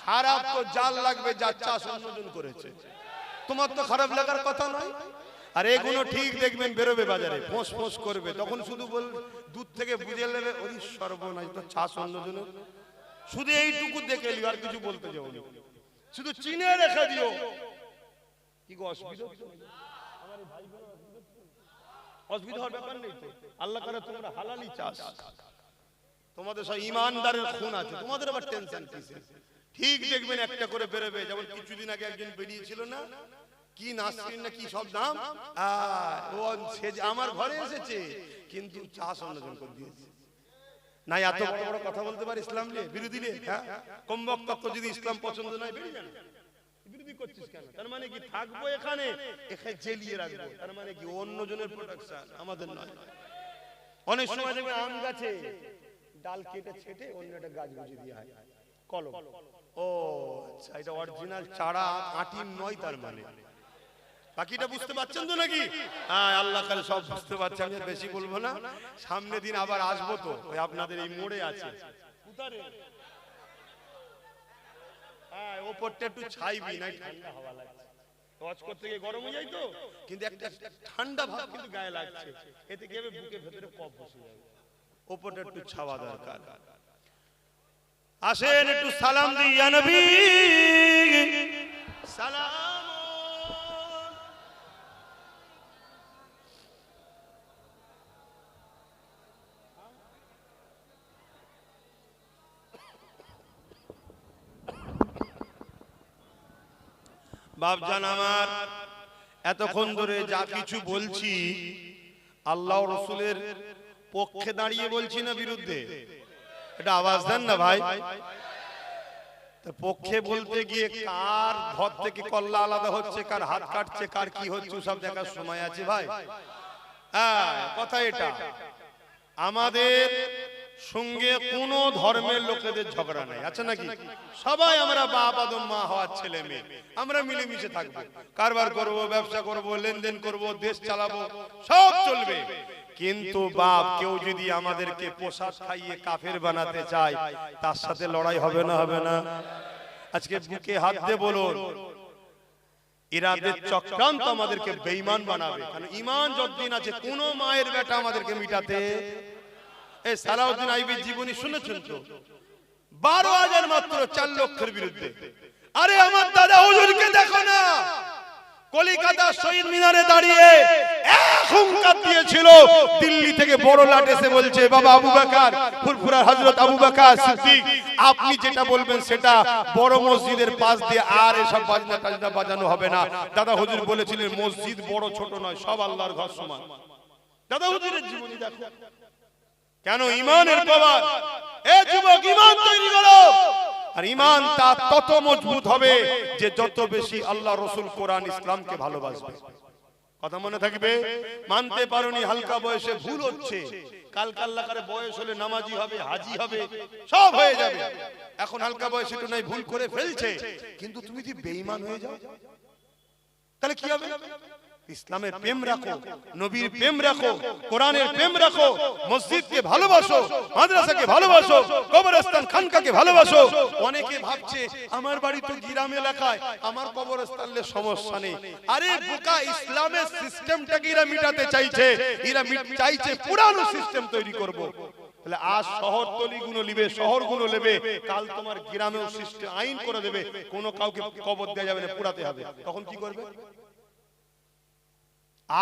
খারাপ তো যার লাগবে, যার চাষ অন্যজন করেছে, তোমার তো খারাপ লাগার কথা নয়। আর এগুলো ঠিক দেখবেন বেরোবে বাজারে, ফোঁস ফোঁস করবে, তখন শুধু বল দূর থেকে বুঝে নেবে ওই সর্বনাশ, তো চাষ অন্যজনের। শুধু এইটুকু দেখে নিও, আর কিছু বলতে যাও না, শুধু চিনে রেখে দিও। কি গো অসুবিধা? অসুবিধা হওয়ার ব্যাপার নেই তো, আল্লাহ করে তোমরা হালালি চাষ, তোমাদের সব ইমানদারের খুন আছে, তোমাদের আবার টেনশন কিসে? ঠিক দেখবেন একটা করে বেরোবে। যেমন কিছুদিন আগে একজন বেরিয়েছিল না, কি নাসরিন না কি সব নাম, ও সে আমার ঘরে এসেছে কিন্তু চাষ অন্যজন করে দিয়েছে। না এত বড় বড় কথা বলতে পারে ইসলাম নিয়ে, বিরোধী নিয়ে, হ্যাঁ কম বক্তব্য, যদি ইসলাম পছন্দ নয় বেরিয়ে যান। বিরোধী করছিস কেন? তার মানে কি থাকবো এখানে, এখানে জেলিয়ে রাখবো, তার মানে কি অন্যজনের প্রোটেকশন, আমাদের নয়। অনেক সময় দেখবেন আম গাছে ডাল কেটে ছেটে অন্য একটা গাছ বুঝিয়ে দেওয়া হয়, কলম। ও আচ্ছা, এটা অরিজিনাল চারা, আটি নয়, তার মানে বাকিটা বুঝতে পারছেন তো নাকি? হ্যাঁ, আল্লাহ কালে সব বুঝতে পারছে, আমি বেশি বলবো না। সামনে দিন আবার আসবো তো, ওই আপনাদের এই মোড়ে আছে, হ্যাঁ ওপরটা একটু ছাইবি না, ঠান্ডা হাওয়া লাগছে, ওয়াজ করতে গিয়ে গরম হয়ে যায় তো, কিন্তু একটা ঠান্ডা ভাব কিন্তু গায়ে লাগছে, এতে কি হবে বুকের ভেতরে কফ বসে যাবে, ওপরটা একটু ছাওয়া দরকার। আসেন একটু সালাম দিই, ইয়া নবী সালাম। বাপজান আমার, এতক্ষণ ধরে যা কিছু বলছি আল্লাহ রসুলের পক্ষে দাঁড়িয়ে বলছি না বিরুদ্ধে? এটা আওয়াজ দেন না ভাই। পক্ষে বলতে গিয়ে কার ঘর থেকে কল্লা আলাদা হচ্ছে, কার হাত কাটছে, কার কি হচ্ছে সব দেখার সময় আছে ভাই? হ্যাঁ, কথা এটা। আমাদের সঙ্গে কোন ধর্মের লোকেদের ঝগড়া নাই, আছে নাকি? সবাই আমরা বাপ আদম মা হওয়ার ছেলে মেয়ে, আমরা মিলেমিশে থাকবো, কারবার করব, ব্যবসা করব, লেনদেন করব, দেশ চালাবো, সব চলবে। কিন্তু বাপ কেউ যদি আমাদেরকে প্রসাদ খাইয়ে কাফের বানাতে চায়, তার সাথে লড়াই হবে না? হবে না? আজকে বুকে হাত দিয়ে বলুন, ইরাদের চক্রান্ত আমাদেরকে বেঈমান বানাবে। কারণ ঈমান যতদিন আছে কোন মায়ের বেটা আমাদেরকে মিটাতে। এই সালাউদ্দিন আইবির জীবনী শুনেছেন তো? 12,000 মাত্র 4 লক্ষের বিরুদ্ধে। আরে আমার দাদা হুজুরকে দেখো না, কলিকাতা শহীদ মিনারে দাঁড়িয়ে এক হুঙ্কার দিয়েছিল, দিল্লি থেকে বড় লাট এসে বলছে, বাবা আবু বকর, ফুরফুরার হযরত আবু বকর সিদ্দিক, আপনি যেটা বলবেন সেটা বড় মসজিদের পাশ দিয়ে আর এসব বাজনা টাজনা বাজানো হবে না। দাদা হুজুর বলেছিলেন মসজিদ বড় ছোট নয়, সব আল্লাহর ঘর সমান। দাদা হুজুরের জীবনী দেখো, কেন? ঈমানের পাওয়ার। এ যুবক, ঈমান তৈরি করো, আর ঈমান তা তত মজবুত হবে যে যত বেশি আল্লাহ রাসূল কোরআন ইসলামকে ভালোবাসবে। কথা মনে থাকবে? মানতে পারোনি, হালকা বয়সে ভুল হচ্ছে, কাল আল্লাহ করে বয়স হলে নামাজি হবে, হাজি হবে, সব হয়ে যাবে। এখন হালকা বয়সে একটু নাই ভুল করে ফেলছে, কিন্তু তুমি যদি বেঈমান হয়ে যাও তাহলে কি হবে? ইসলামের প্রেম রাখো, নবীর প্রেম রাখো, কোরআনের প্রেম রাখো, মসজিদকে ভালোবাসো, মাদ্রাসাকে ভালোবাসো, কবরস্থান খানকাকে ভালোবাসো। অনেকে ভাবছে আমার বাড়ি তো গ্রাম এলাকায়, আমার কবরস্থানে সমস্যা নেই। আরে বোকা, ইসলামের সিস্টেমটাকে এরা মিটাতে চাইছে, এরা চাইছে পুরানো সিস্টেম তৈরি করব। তাহলে আজ শহরতলি গুলো নেবে, শহর গুলো নেবে, কাল তোমার গ্রামেও সিস্টেম আইন করে দেবে, কোনো কাউকে কবর দেওয়া যাবে না, পুরাতে হবে। তখন কি করবে?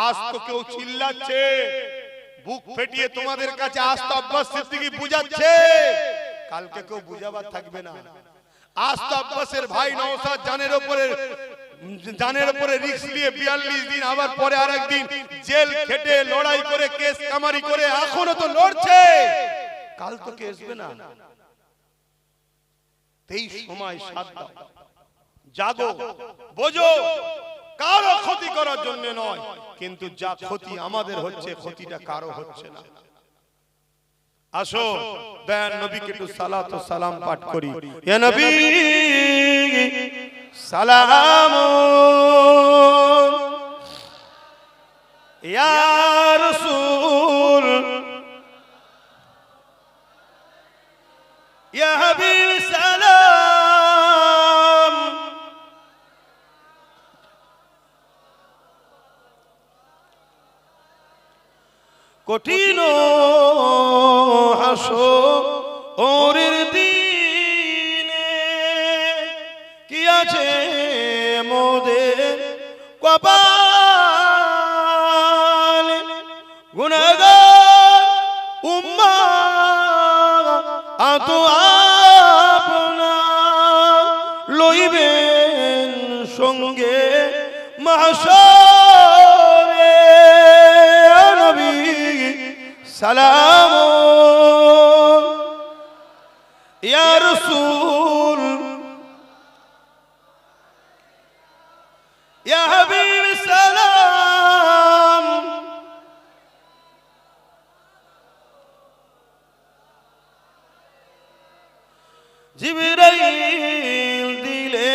আজ তো কেউ চিল্লাচ্ছে, বুক ফেটিয়ে তোমাদের কাছে, আজ তো আব্বাস সিদ্দিকী বুঝাচ্ছে, কালকে কেউ বুঝাবার থাকবে না। আজ তো আব্বাসের ভাই নওশাদ জানের উপরে রিস্ক নিয়ে 42 দিন, আবার পরে আরেকদিন জেল খেটে লড়াই করে কেস কামারি করে এখনো তো লড়ছে, কাল তো কে আসবে না। এই সময় সাথ দাও, জাগো, বোঝো, কারো ক্ষতি করার জন্য নয়, কিন্তু যা ক্ষতি আমাদের হচ্ছে, ক্ষতিটা কারো হচ্ছে না। আসো দয়ার নবীকে একটু সালাত ও সালাম পাঠ করি। ইয়া নবী সালাম, ইয়া রাসূল, ইয়া হাবিব সালাম। কঠিন হাসরের দিনে কি আছে মোদের কপালে গুনাহগার উম্মাহ আতো আপনার লইবেন সঙ্গে মাহশরে নবী সালাম ইয়া রাসূল ইয়া হাবিব সালাম জিবরাইল দিলে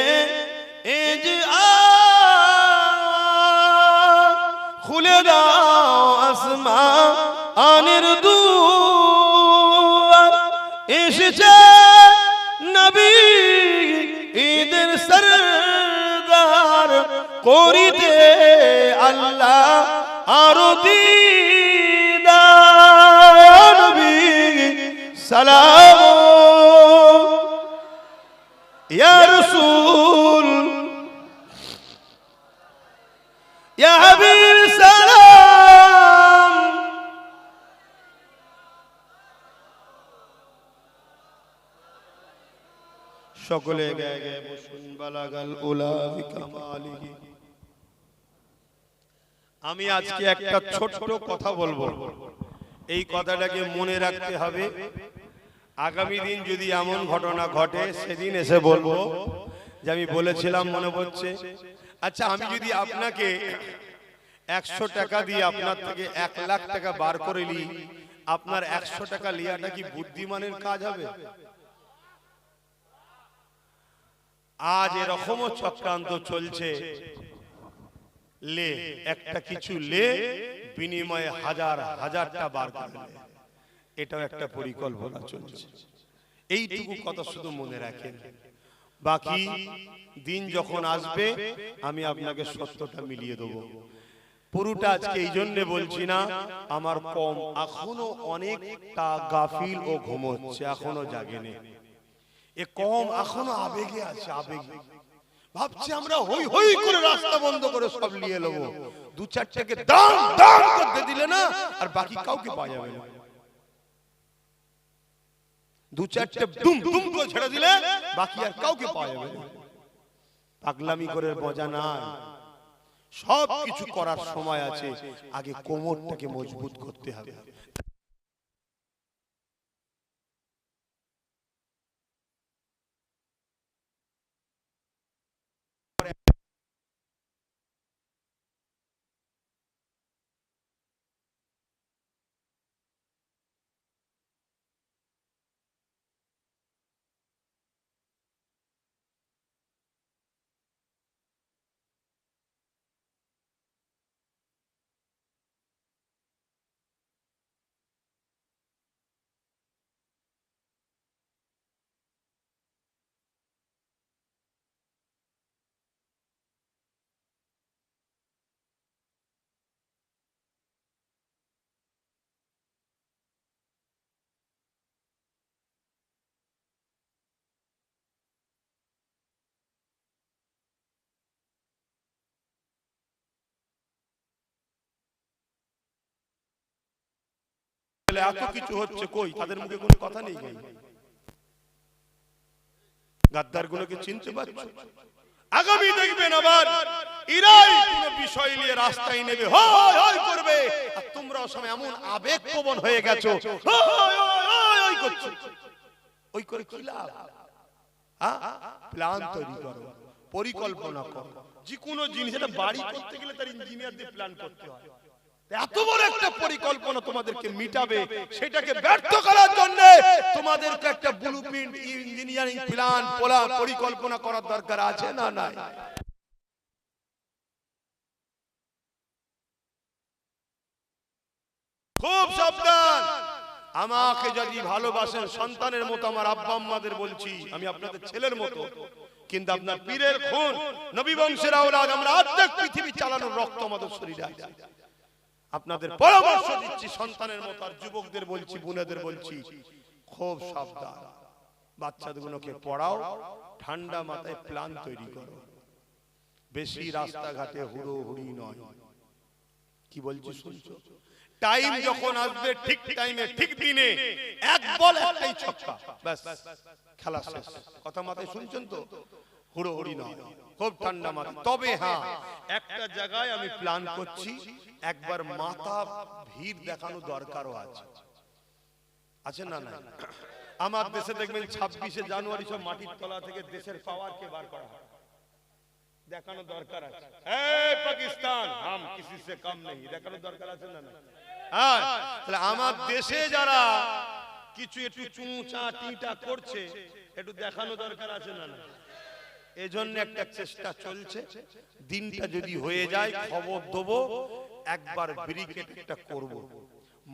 খুলে দাও আসমানের দুয়ার এসেছে নবী ঈদের সরদার করিতে আল্লাহ আরো দিদার নবী সালাম ইয়া রাসূল ইয়া হাবিব সালাম সকলে গায়ে গায়ে বসুন বালাগাল উলা বিকামালিহি। আমি আজকে একটা ছোট্ট কথা বলবো, এই কথাটাকে মনে রাখতে হবে। আগামী দিন যদি এমন ঘটনা ঘটে সেদিন এসে বলবো যে আমি বলেছিলাম, মনে পড়ছে। আচ্ছা, আমি যদি আপনাকে 100 টাকা দিয়ে আপনার থেকে 1 লাখ টাকা বার করে নিই, আপনার 100 টাকা লিয়াটা কি বুদ্ধিমানের কাজ হবে? আজ এরকমও চক্রান্ত চলছে, লে একটা কিছু লে বিনিময়ে হাজার হাজারটা বার করে, এটাও একটা পরিকল্পনা চলছে। এইটুকু কথা শুধু মনে রাখেন, বাকি দিন যখন আসবে আমি আপনাকে সত্যটা মিলিয়ে দেবো। পুরোটা আজকে এই জন্য বলছি না, আমার কম এখনো অনেকটা গাফিল ও ঘুমোচ্ছে, এখনো জাগেনি। এ কম এখনো আবেগে আছে, আবেগে ভাবছি আমরা হই হই করে রাস্তা বন্ধ করে সব নিয়ে নেবো, 2-4টাকে দাম দাম করতে দিলে না আর বাকি কাউকে পাওয়া যাবে না। 2-4টে দুম দুম করে ছেড়ে দিলে বাকি আর কাউকে পাওয়া যাবে না। পাগলামি করে মজা নাই, সব কিছু করার সময় আছে, আগে কোমরটাকে মজবুত করতে হবে। এত কিছু হচ্ছে, কই তাদের মুখে কোনো কথা নেই? গাদ্দার গুলোকে চিনতে পারছো? আগামী দেখবেন আবার ইরাই কোন বিষয় নিয়ে রাস্তায় নেবে, হয় হয় করবে, আর তোমরা সময় এমন আবেগপ্রবণ হয়ে গেছো, হয় হয় হয় করছো। ওই করে কি লাভ? প্ল্যান তৈরি করো, পরিকল্পনা করো। যে কোনো জিনিস, এটা বাড়ি করতে গেলে তার ইঞ্জিনিয়ার দিয়ে প্ল্যান করতে হয়। এত বড় একটা পরিকল্পনা তোমাদেরকে মিটাবে, সেটাকে ব্যর্থ করার জন্য তোমাদেরকে একটা ব্লুপ্রিন্ট, ইঞ্জিনিয়ারিং প্ল্যান, পরিকল্পনা করার দরকার আছে না? নাই। খুব সাবধান। আমাকে যদি ভালোবাসেন সন্তানের মতো, আমার আব্বা আম্মাদের বলছি, আমি আপনাদের ছেলের মতো, কিন্তু আপনার পীরের খুন, নবী বংশের আওলাদ, আমরা অর্ধেক পৃথিবী চালানোর রক্ত আমাদের শরীরে আছে। আপনাদের পরামর্শ দিচ্ছি সন্তানের মতো, আর যুবকদের বলছি, বোনেদের বলছি, খুব সাবধান। বাচ্চাগুলোকে পড়াও, ঠান্ডা মাথায় প্ল্যান তৈরি করো। বেশি রাস্তাঘাটে হুড়োহুড়ি নয়। কি বলছি শুনছো? টাইম যখন আসবে ঠিক টাইমে ঠিক দিনে এক বল একটাই ছক্কা, ব্যাস খেলা শেষ। কথা মাথায় শুনছেন তো? হুড়োহুড়ি নয়, খুব ঠান্ডা মাথা। তবে হ্যাঁ, একটা জায়গায় আমি প্ল্যান করছি, একবার মাথা ভিড় দেখানো দরকারও আছে। আছে না? না, আমার দেশে দেখবেন 26শে জানুয়ারি সব মাটির তলা থেকে দেশের পাওয়ারকে বার করা হয়, দেখানো দরকার আছে। এই পাকিস্তান হাম কিসি সে কম নেই, দেখানো দরকার আছে না? হ্যাঁ, তাহলে আমার দেশে যারা কিছু একটু চুঁচা টিটা করছে, একটু দেখানো দরকার আছে না? এই জন্য একটা চেষ্টা চলছে, দিনটা যদি হয়ে যায় খবর দেবো, একবার ব্রিগেড একটা করব,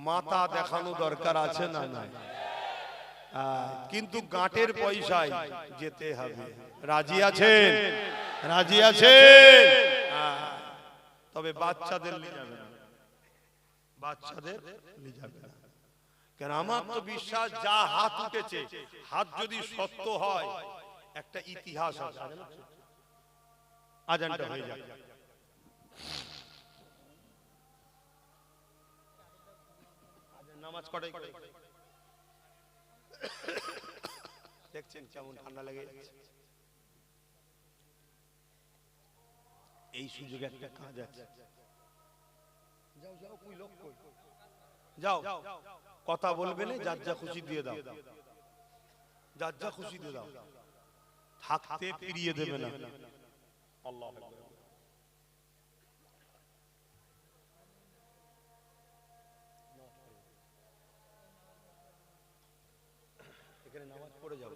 মাথা দেখানো দরকার আছে না? না, কিন্তু গাঁটের পয়সায় যেতে হবে। রাজি আছেন? রাজি আছেন? তবে বাচ্চাদের নিয়ে যাবে না, বাচ্চাদের নিয়ে যাবে না। কেন আমার তো বিশ্বাস, যা হাত উঠেছে, হাত যদি সত্য হয়, একটা ইতিহাস আছে। আজানটা হয়ে যাবে। নামাজ কটাই করে? দেখছেন কেমন ঠান্ডা লেগে যাচ্ছে। এই সুযোগে একটা কাজ আছে, যাও যাও, কই লোক কই, যাও, কথা বলবে না, যার যা খুশি দিয়ে দাও, যার যা খুশি দিয়ে দাও, থাকতে ফিরিয়ে দেবে না। আল্লাহু আকবার। এখানে নামাজ পড়ে যাও।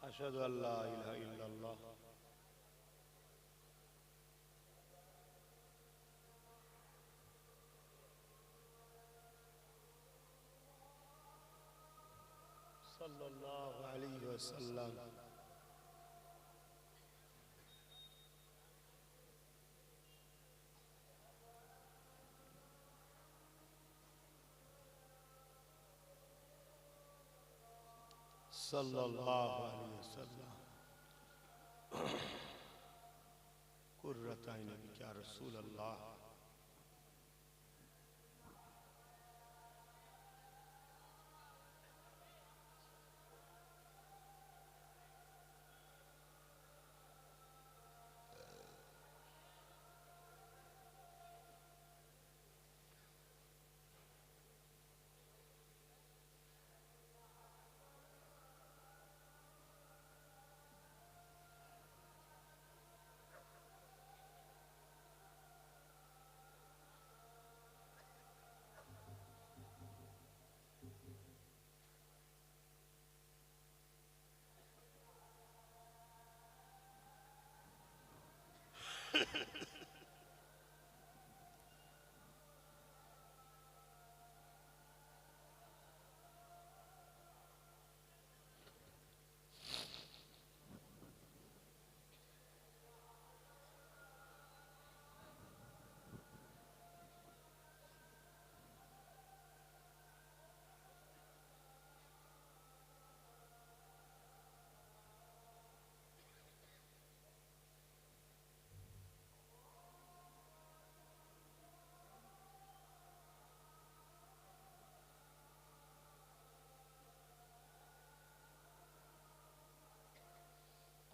আশহাদু আল্লা ইলাহা ইল্লাল্লাহ। সাল্লাল্লাহু আলাইহি ওয়াসাল্লাম। সাল্লাল্লাহু আলাইহি ওয়াসাল্লাম। কুররাত আইনি ইয়া রাসূলুল্লাহ।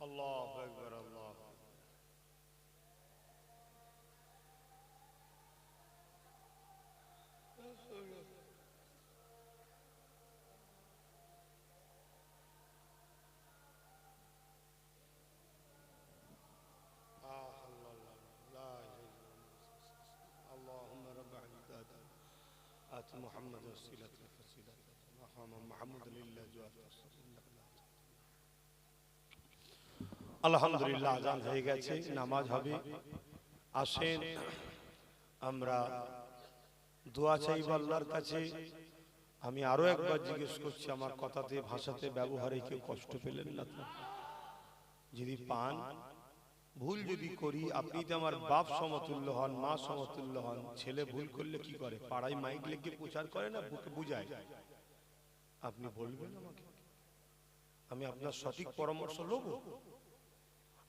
আল্লাহু আকবার, আল্লাহু আকবার। اللهم رب العباد মুহাম্মদ ওয়াসিলাতুল ফাসিলাত মাকাম মাহমুদ লিল্লাহ জওয়াত। আলহামদুলিল্লাহ, আজান হয়ে গেছে, নামাজ হবে। আসেন আমরা দোয়া চাইব আল্লাহর কাছে। আমি আরো একবার জিজ্ঞেস করছি, আমার কথাতে ভাষাতে ব্যবহারে কেউ কষ্ট পেলেন না তো? যদি পান, ভুল যদি করি, আপনি তো আমার বাপ সমতুল্য হন, মা সমতুল্য হন। ছেলে ভুল করলে কি করে? পাড়ায় মাইক লেগে প্রচার করে না, বুকে বুঝায়। আপনি বলবেন আমাকে, আমি আপনার সঠিক পরামর্শ নেব।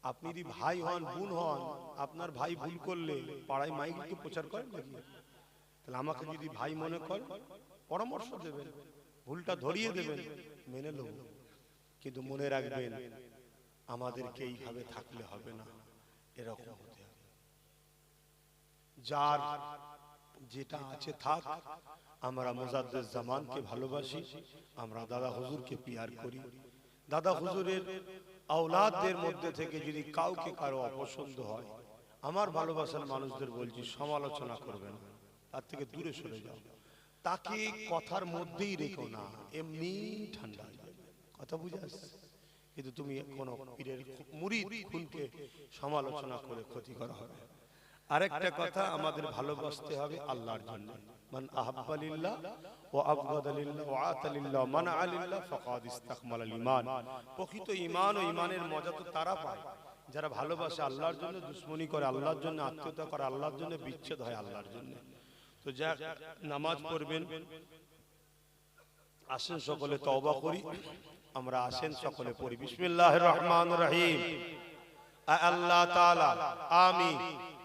আপনি যদি ভাই হন, বোন হন, আপনার ভাই ভুল করলে পাড়ায় মাইক লেগে প্রচার করেন নাকি? তাহলে আমাকে যদি ভাই মনে করেন, পরামর্শ দেবেন, ভুলটা ধরিয়ে দেবেন, মেনে নেব। কিন্তু মনে রাখবেন, আমাদেরকে এইভাবে থাকলে হবে না, এরকম হতে হবে। যার যেটা আছে থাক। আমরা মুজাদ্দেদ জামানকে ভালোবাসি, আমরা দাদা হুজুরকে পিয়ার করি। দাদা হুজুরের আওলাদদের মধ্যে থেকে যদি কাউকে কারো অপছন্দ হয়, আমার ভালোবাসার মানুষদের বলছি, সমালোচনা করবেন, তার থেকে দূরে সরে যাও। তাকে কথার মধ্যেই রেখো না, এমনি ঠান্ডা হয়ে যাবে। কথা বুঝে আসছে? কিন্তু তুমি কোন পীরের মুরিদ খুনকে সমালোচনা করে ক্ষতি করা হবে। আরেকটা কথা, আমাদের ভালোবাসতে হবে আল্লাহর জন্য। মান আহাব্বা লিল্লাহ ওয়া আবগাদা লিল্লাহ ওয়া আতা লিল্লাহ ওয়া মানআ লিল্লাহ ফাকাদ ইসতাকমালাল ঈমান। প্রকৃত ঈমান ও ঈমানের মজা তো তারা পায় যারা ভালোবাসে আল্লাহর জন্য, দুশমনি করে আল্লাহর জন্য, আত্মীয়তা করে আল্লাহর জন্য, বিচ্ছেদ হয় আল্লাহর জন্য। তো যা নামাজ পড়বেন, আসেন সকলে তওবা করি। আমরা আসেন সকলে পড়ি বিসমিল্লাহির রহমানির রহিম। আল্লাহ তাআলা আমি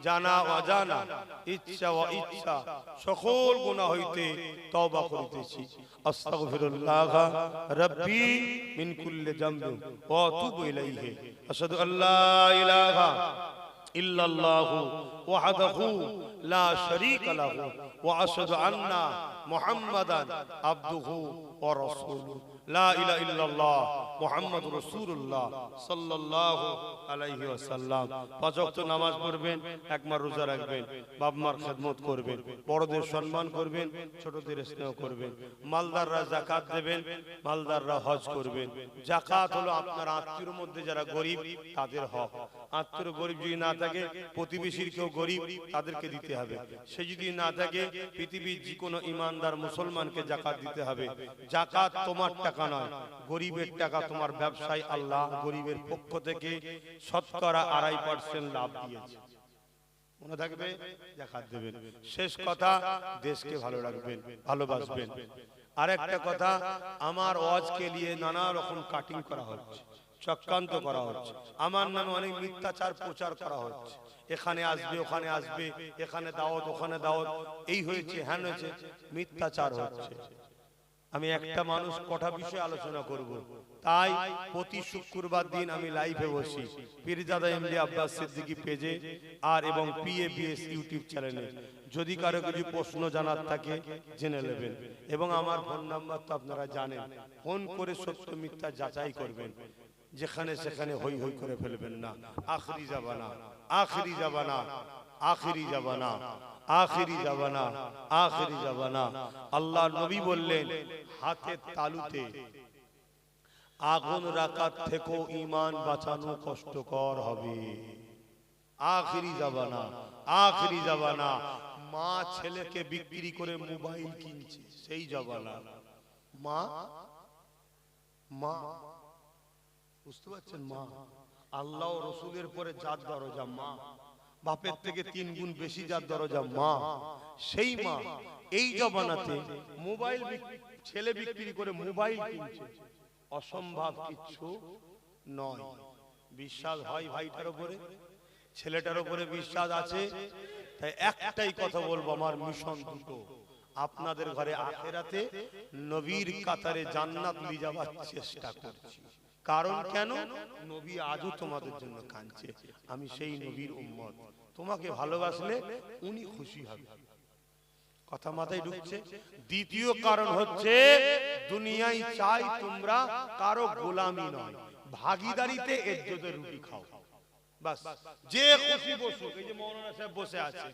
জানা অজানা, ইচ্ছা ও ইচ্ছা সকল গুনাহ হইতে তওবা করিতেছি। আস্তাগফিরুল্লাহ রাব্বি মিন কুল্লি যামবিন ওয়া আতুবু ইলাইহি। আশহাদু আল্লা ইলাহা ইল্লাল্লাহু ওয়াহদাহু লা শারীকা লাহু ওয়া আশহাদু আন্না মুহাম্মাদান আবদুহু ওয়া রাসূলুহু। লা ইলাহা ইল্লাল্লাহ মুহাম্মাদুর রাসূলুল্লাহ সাল্লাল্লাহু আলাইহি ওয়াসাল্লাম। পাঁচ ওয়াক্ত নামাজ পড়বেন, একবার রোজা রাখবেন, বাপ মার খেদমত করবেন, বড়দের সম্মান করবেন, ছোটদের স্নেহ করবেন। মালদাররা যাকাত দেবেন, মালদাররা হজ করবেন। যাকাত হলো আপনার আত্মীয়র মধ্যে যারা গরিব তাদের হক। আত্মীয় গরিব যদি না থাকে, প্রতিবেশীর কেউ গরিব, তাদেরকে দিতে হবে। সে যদি না থাকে, পৃথিবীর যে কোনো ইমানদার মুসলমানকে যাকাত দিতে হবে। যাকাত তোমার টাকা নয়, গরিবের টাকা। তোমার ব্যবসায় আল্লাহ গরিবের পক্ষ থেকে শতকরা 2.5% লাভ দিয়েছে, মনে থাকবে, যাকাত দেবেন। শেষ কথা, দেশকে ভালো রাখবেন, ভালোবাসবেন। আরেকটা কথা, আমার ওয়াজকে নিয়ে নানা রকম কাটিং করা হচ্ছে, চক্রান্ত করা হচ্ছে, আমার নামে অনেক মিথ্যাচার প্রচার করা হচ্ছে। এখানে আসবে, ওখানে আসবে, এখানে দাওয়াত, ওখানে দাওয়াত, এই হয়েছে, হ্যান হয়েছে, মিথ্যাচার হচ্ছে। আমি একটা মানুষ কটা বিষয়ে আলোচনা করব, তাই প্রতি শুক্রবার দিন আমি লাইভে বসি পীরজাদা এমডি আব্বাস সিদ্দিকী পেজে আর এবং পিএবিএস ইউটিউব চ্যানেলে। যদি কারো কিছু প্রশ্ন জানার থাকে জেনে নেবেন, এবং আমার ফোন নাম্বার তো আপনারা জানেন, ফোন করে সত্য মিথ্যা যাচাই করবেন। যেখানে সেখানে হই হই করে ফেলবেন না। আখরি জামানা, আখরি জামানা, আখরি জামানা, আখরি জামানা, আখরি জামানা। আল্লাহ নবী বললেন, হাতের তালুতে আগুন রাখার থেকেও ঈমান বাঁচানো কষ্টকর হবে। আখরি জামানা, আখরি জামানা। মা ছেলেকে বিক্রি করে মোবাইল কিনছে, সেই জামানা। মা, মা, বুঝতে পারছেন? মা আল্লাহ ও রাসূলের পরে যার দরজা মা, বাপের থেকে 3 গুণ বেশি যার দরজা মা, সেই মা এই জামানাতে মোবাইল ছেলে বিক্রি করে মোবাইল কিনছে, অসম্ভব কিছু নয়। বিশ্বাস হয় ভাইটার উপরে, ছেলেটার উপরে বিশ্বাস আছে। তাই একটাই কথা বলবো, আমার মিশন দুটো, আপনাদের ঘরে আখিরাতে নবীর কাতারে জান্নাত নিয়ে যাওয়ার চেষ্টা করছি। কারণ কেন? নবী আজও তোমাদের জন্য কাঁদছে, আমি সেই নবীর উম্মত। তোমাকে ভালোবাসলে উনি খুশি হবে। কথা মাথায় ঢুকছে? দ্বিতীয় কারণ হচ্ছে, দুনিয়ায় চাই তোমরা কারো গোলামি নয়, ভাগীদারিতে ইজ্জতের রুটি খাও। বাস, যে খুশি বসুক। এই যে মৌলানা সাহেব বসে আছে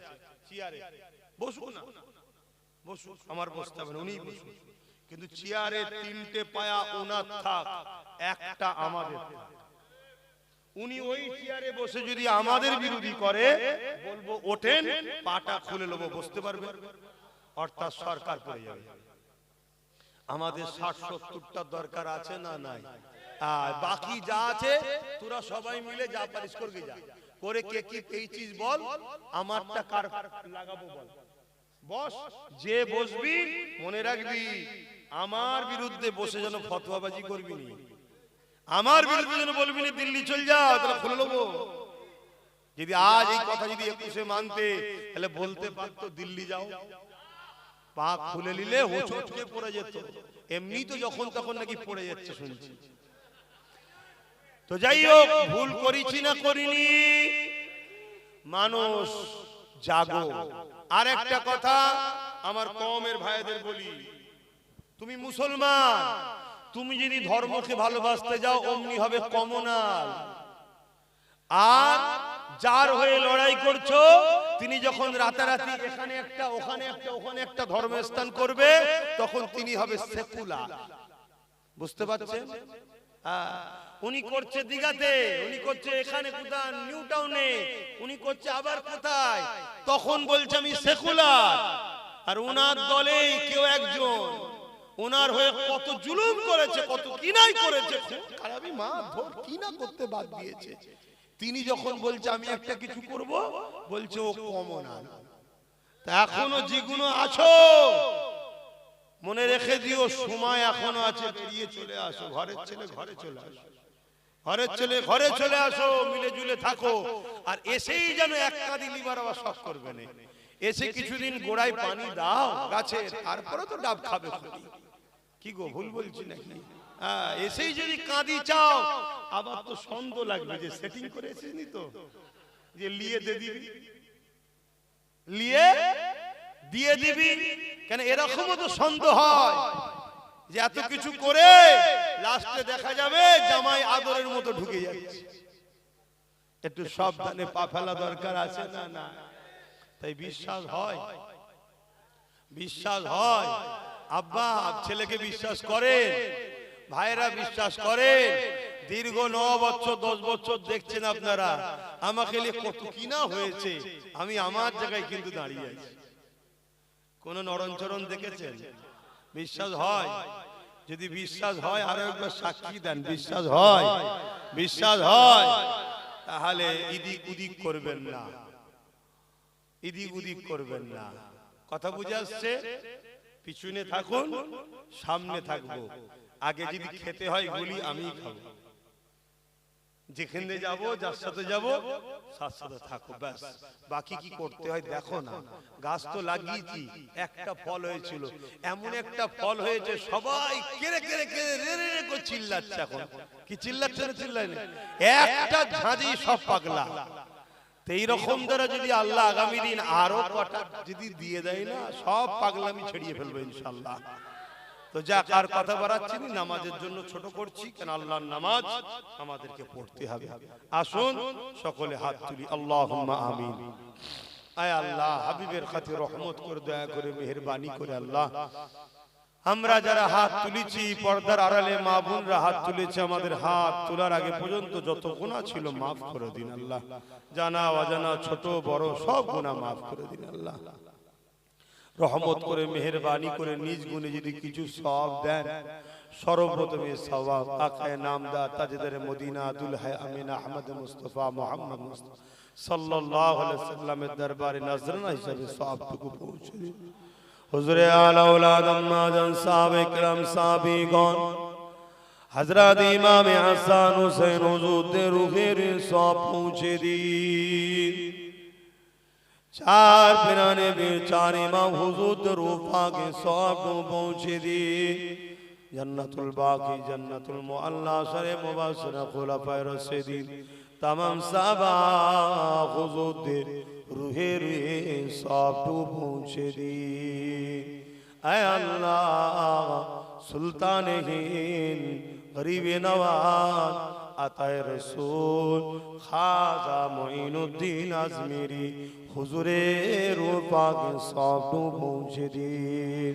চেয়ারে, বসুক না, বসুন, আমার বসতে হবে না, উনিই বসুন। কিন্তু চেয়ারে তিনটে পায়া ওনার থাক, একটা আমাদের থাক। উনি ওই চেয়ারে বসে যদি আমাদের বিরোধী করে, বলবো ওঠেন, পাটা খুলে নেবো, বসতে পারবে, অর্থাৎ সরকার পড়ে যাবে। আমাদের 60-70টা দরকার আছে না নাই? আর বাকি যা আছে তোরা সবাই মিলে যা পারিস করবি, যা করে কে কি পেয়েছিস বল, আমারটা কার লাগাবো বল, বস। যে বসবি মনে রাখবি, আমার বিরুদ্ধে বসে যেন ফতোয়াবাজি করবি নি, আমার বিরুদ্ধে যেন বলবি না দিল্লি চল যা, তাহলে খুলে নেবো। যদি আজ এই কথা যদি 21-এ মানতে, তাহলে বলতে পারতো দিল্লি যাও, পা খুলে নিলে হোঁচটকে পড়ে যেত। এমনি তো যখন তখন নাকি পড়ে যাচ্ছে শুনছি। তো যাই হোক, ভুল করেছি না করিনি, মানুষ জাগো। আর একটা কথা আমার কওমের ভাইদের বলি, তুমি মুসলমান, তুমি যদি ধর্মকে ভালোবাসতে যাও অমনি হবে কমনাল। আর যার হয়ে লড়াই করছো, তিনি যখন রাতারাতি এখানে একটা ওখানে একটা ওখানে একটা ধর্মস্থান করবে, তখন তিনি হবে সেকুলার। বুঝতে পারছেন? উনি করছে দিঘাতে, উনি করছে এখানে কোথায় নিউ টাউনে, উনি করছে আবার কোথায়, তখন বলছে আমি সেকুলার। আর উনার দলে কেউ একজন ওনার হয়ে কত জুলুম করেছে, কত কিনাই করেছে, খারাপই মা ধর কিনা করতে বাদ দিয়েছে, তিনি যখন বলছে আমি একটা কিছু করব, বলছে ও কমনাল। তা এখনো যেগুলো আছো মনে রেখে দিও, সময় এখনো আছে, বেরিয়ে চলে আসো, ঘরের ছেলে ঘরে চলে আসো, ঘরের ছেলে ঘরে চলে আসো, মিলে জুলে থাকো। আর এসেই যেন এক কাঁদি লিবার আবার শখ করবে না, এসে কিছুদিন গোড়ায় পানি দাও গাছে, তারপরে তো ডাব খাবে। কি গো ভুল বলছি নাকি? এসেই যদি কাঁদি চাও, আবার তো সন্দেহ লাগবে যে সেটিং করে এসেছিস তো, যে লিয়ে দে দিবি, লিয়ে দিয়ে দিবি কেন? এরকমও তো সন্দেহ হয় যে এত কিছু করে লাস্টে দেখা যাবে জামাই আদরের মতো ঢুকে যাচ্ছে। একটু সাবধানে পা ফেলা দরকার আছে না? না, তাই বিশ্বাস হয়, বিশ্বাস হয়। আব্বা ছেলেকে বিশ্বাস করে, ভাইরা বিশ্বাস করে, দীর্ঘ 9 বছর 10 বছর দেখছেন আপনারা, আমাকে নিয়ে কত কিনা হয়েছে, আমি আমার জায়গায় কিন্তু দাঁড়িয়ে আছি। কোন নরঞ্চরণ দেখেছেন? বিশ্বাস হয়? যদি বিশ্বাস হয় আরো একবার সাক্ষী দেন, বিশ্বাস হয়, বিশ্বাস হয়, তাহলে ইদিক উদিক করবেন না, ইদিক উদিক করবেন না। কথা বুঝে আসছে? পিছনে থাকুন, সামনে থাকবো, আগে যদি খেতে হয় গুলি আমিই খাবো, যেখানে যাব যার সাথে যাব সাথে সাথে থাকো, ব্যাস। বাকি কি করতে হয় দেখো না। গাছ তো লাগিয়েছি, একটা ফল হয়েছিল, এমন একটা ফল হয়েছে সবাই কেড়ে কেড়ে কেড়ে রে রে রে করে চিল্লাচ্ছে। এখন কি চিল্লাচ্ছে না চিল্লাই না? একটা ঝাঁঝি সব পাগলা। এইরকম দ্বারা যদি আল্লাহ আগামী দিন আরো কটা যদি দিয়ে দেয় না, সব পাগলামি ছড়িয়ে ফেলবো ইনশাআল্লাহ। তো যাক, আর কথা বাড়াচ্ছি না, নামাজের জন্য ছোট করছি, কেন আল্লাহর নামাজ আমাদেরকে পড়তে হবে। আসুন সকলে হাত তুলি, আল্লাহুম্মা আমিন। আয় আল্লাহ, হাবিবের খাতির রহমত করে, দয়া করে, মেহেরবানি করে আল্লাহ, আমরা যারা হাত তুলেছি, পর্দার আড়ালে মা বোনরা হাত তুলেছে, আমাদের হাত তোলার আগে পর্যন্ত যত গুনাহ ছিল মাফ করে দিন আল্লাহ, জানা অজানা ছোট বড় সব গুনাহ মাফ করে দিন আল্লাহ। রহমত করে, মেহেরবানি করে, নিজ গুণে যদি কিছু সওয়াব দেন, সর্বপ্রথমে সওয়াব আকায়ে নামদার তাজদারে মদিনা দুলহায়ে আমিনা আহমদ মুস্তাফা মুহাম্মদ মুস্তাফা সাল্লাল্লাহু আলাইহি ওয়াসাল্লামের দরবারে নজরানা হিসেবে সওয়াবটুকু পৌঁছে দিন। হুজুরে আলা আওলাদ আম্মাজান সাহাবে کرام সাহাবীগণ, হযরত ইমাম হাসান হুসাইন হুজুরদের রূহের সওয়াব পৌঁছে দিন। चार पिराने बेचार इमाम हुजूर रूफा के सौब पहुँचे दी। जन्नतुल बाकी जन्नतुल मुअल्ला सरे मुबशर खुलफाए रशीदीन तमाम साहबा हुजूर दे रूहे रूहे सौब पहुँचे दी। ऐ अल्लाह सुल्तान हिंद गरीब नवाज আতায়ে রাসূল খাজা মুঈনুদ্দিন আজমিরি হুজুরের রূহ পাক সব পৌঁছে দিন।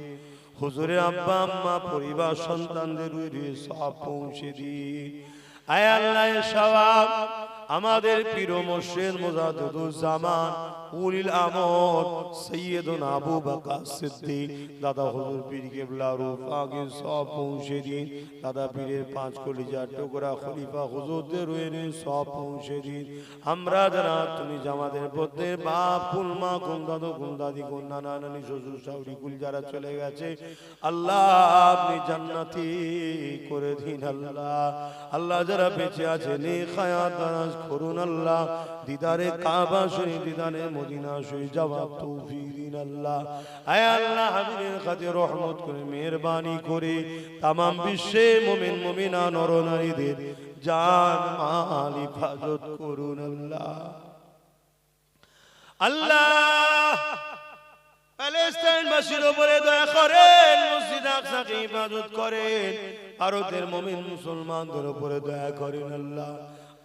হুজুরের আব্বা আম্মা পরিবার সন্তানদের রুহে সব পৌঁছে দিন। আয় আল্লাহ সওয়াব আমাদের পীর মুর্শিদ মুজাদ্দিদুজ্জামান উলিল আমর সৈয়দনা আবু বকর সিদ্দিক দাদা হুজুর পীর কেবলা রূহ পাকে সব পৌঁছে দিন। দাদা পীরের পাঁচ কলিজার টুকরা খলিফা হুজুরদের রুহে সব পৌঁছে দিন। আমরা যারা তুমি আমাদের মধ্যে বাপ কুল মা কুল দাদু কুল দাদি কুল নানা নানি শ্বশুর শাশুড়ি কুল যারা চলে গেছে আল্লাহ আপনি জান্নাতি করে দিন। আল্লাহ আল্লাহ যারা বেঁচে আছে নেক হায়াত দারাজ করুন। আল্লাহ দিদারে কাবা শরীফ দিদারে মদিনা শরীফ যাওয়ার তৌফিক দিন। আল্লাহ আয় আল্লাহ হাবিবের খাতিরে রহমত করে মেহেরবানি করে तमाम বিশ্বে মুমিন মুমিনা নর নারীদের জান মাল হিফাজত করুন। আল্লাহ আল্লাহ প্যালেস্টাইনবাসীর উপরে দয়া করেন, মসজিদ আকসাকে হিফাজত করেন, ভারতের মুমিন মুসলমানদের উপরে দয়া করেন। আল্লাহ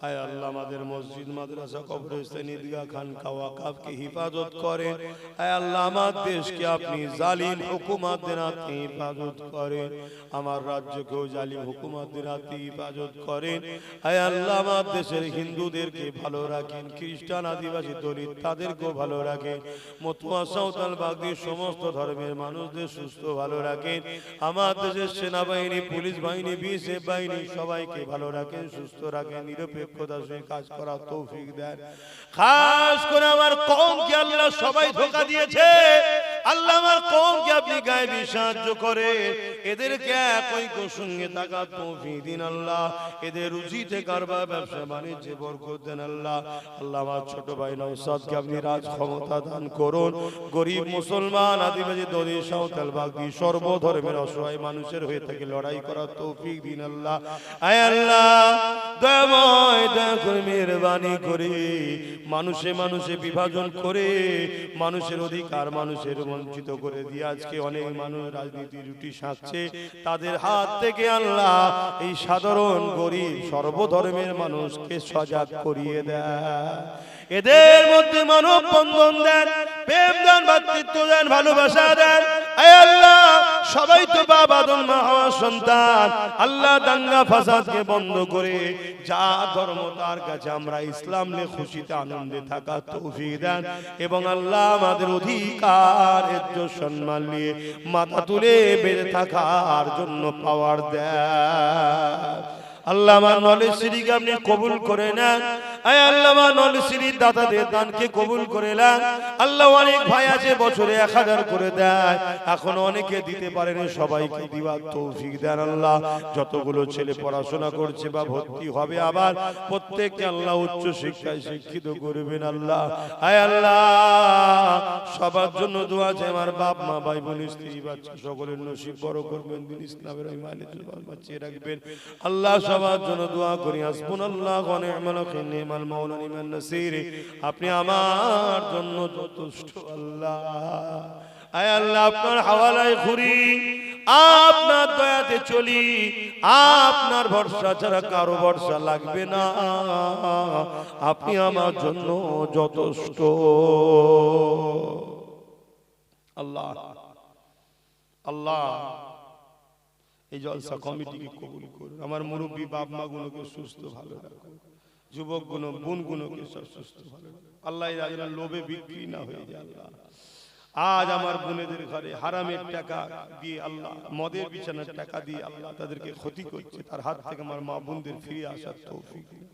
আয় আল্লাহ আমাদের মসজিদ মাদ্রাসা কবরস্থান ঈদগাহ খানকা ওয়াকফকে হিফাজত করেন। আয় আল্লাহ আমার দেশকে আপনি জালিম হুকুমতদের হাতে হিফাজত করেন, আমার রাজ্যকেও জালিম হুকুমতদের হাতে হিফাজত করেন। আয় আল্লাহ আমার দেশের হিন্দুদেরকে ভালো রাখেন, খ্রিস্টান আদিবাসী দলিত তাদেরকেও ভালো রাখেন, মতুয়া সাঁওতাল বাগদি সমস্ত ধর্মের মানুষদের সুস্থ ভালো রাখেন। আমার দেশের সেনাবাহিনী পুলিশ বাহিনী বিএসএফ বাহিনী সবাইকে ভালো রাখেন, সুস্থ রাখেন, নিরপেক্ষ কাজ করার তৌফিক দেন। খাস করে আমার কওমকে আল্লাহ সবাই ধোঁকা দিয়েছে, আল্লাহ আমার কওমকে আপনি গায়েবী সাহায্য করে এদেরকে একই সঙ্গে থাকার তৌফিক দিন। আল্লাহ এদের রুজিতে কারবার ব্যবসা বাণিজ্যে বরকত দেন। আল্লাহ আল্লাহ আমার ছোট ভাই নওশাদকে আপনি রাজ ক্ষমতা দান করুন। গরিব মুসলমান আদিবাসী দলিত সাঁওতাল বাগদি সর্বধর্মের অসহায় মানুষের হয়ে থেকে লড়াই করার তৌফিক দিন। আল্লাহ আয় আল্লাহ দয়াময় দয়া করে মেহেরবানি করে মানুষে মানুষে বিভাজন করে মানুষের অধিকার মানুষের বঞ্চিত করে দিয়ে আজকে অনেক মানুষ রাজনীতির রুটি শাকছে, তাদের হাত থেকে আল্লাহ এই সাধারণ গরিব সর্বধর্মের মানুষকে সজাগ করিয়ে দেয়। এদের মধ্যে মানব বন্ধন দেন, প্রেম দেন, ভ্রাতৃত্ব দেন, ভালোবাসা দেন। আয় আল্লাহ সবাই তো বাবা আদম মা হাওয়া সন্তান। আল্লাহ দাঙ্গা ফাসাদকে বন্ধ করে যা ধর্ম তার কাছে আমরা ইসলাম নিয়ে খুশিতে আনন্দে থাকা তৌফিক দেন এবং আল্লাহ আমাদের অধিকার ইজ্জত সম্মান নিয়ে মাথা তুলে বেঁচে থাকার জন্য পাওয়ার দেন। আল্লাহ আমার নলেজ সিরিকে আপনি কবুল করে নেন। আয় আল্লাহ আমার নলেজ সিরির দাতাদের দানকে কবুল করে নেন। আল্লাহ অনেক ভাই আছে বছরে 1000 করে দেয়, এখন অনেকে দিতে পারেন, সবাইকে দিবার তৌফিক দেন। আল্লাহ যতগুলো ছেলে পড়াশোনা করছে বা ভর্তি হবে আবার প্রত্যেককে আল্লাহ উচ্চ শিক্ষায় শিক্ষিত করবেন। আল্লাহ আয় আল্লাহ সবার জন্য দোয়া আছে, আমার বাপ মা ভাই বোন স্ত্রী বাচ্চা সকলের নসিব বড় করবেন, দিন ইসলামের ইমানে বাঁচিয়ে রাখবেন। আল্লাহ সবার জন্য দোয়া করি। হাসবুনাল্লাহু ওয়া নি'মাল ওয়াকিল নি'মাল মাওলা নি'মান নাসির। আপনি আমার জন্য যথেষ্ট। আল্লাহ আয় আল্লাহ আপনার হাওয়ালায় ঘুরি, আপনার দয়াতে চলি, আপনার ভরসা ছাড়া কারো ভরসা লাগবে না। আপনি আমার জন্য যথেষ্ট। আল্লাহ আল্লাহ এই জলসা কমিটিকে কবুল করুন। আমার মুরব্বী বাপ মা গুলোকে সুস্থ ভালো রাখুন, যুবক গুণ বোন গুলোকে সুস্থ ভালো রাখুন। আল্লাহ যেন লোভে বিক্রি না হয়ে যায়। আল্লাহ আজ আমার বোনেদের ঘরে হারামের টাকা দিয়ে আল্লাহ মদের বিছানার টাকা দিয়ে আল্লাহ তাদেরকে ক্ষতি করছে, তার হাত থেকে আমার মা বোনদের ফিরে আসার তৌফিক দিন।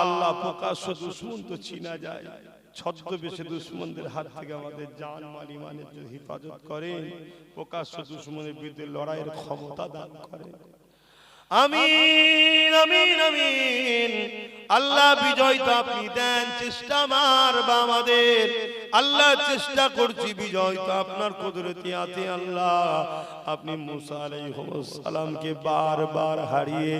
আল্লাহ প্রকাশ্য দুশমন তো চিনা যায়, ছদ্মবেশে দুশমনদের হাত থেকে আমাদের জান মাল ইমানের হিফাজত করেন, প্রকাশ্য দুশমনের বিরুদ্ধে লড়াইয়ের ক্ষমতা দান করেন। আমিন আমিন আমিন। আল্লাহ বিজয় তো আপনি দেন, চেষ্টা মার বা আমাদের আল্লাহ চেষ্টা করছি, বিজয় তো আপনার কুদরতি আছে। আল্লাহ আপনি মুসা আলাইহিস সালামকে বারবার হারিয়ে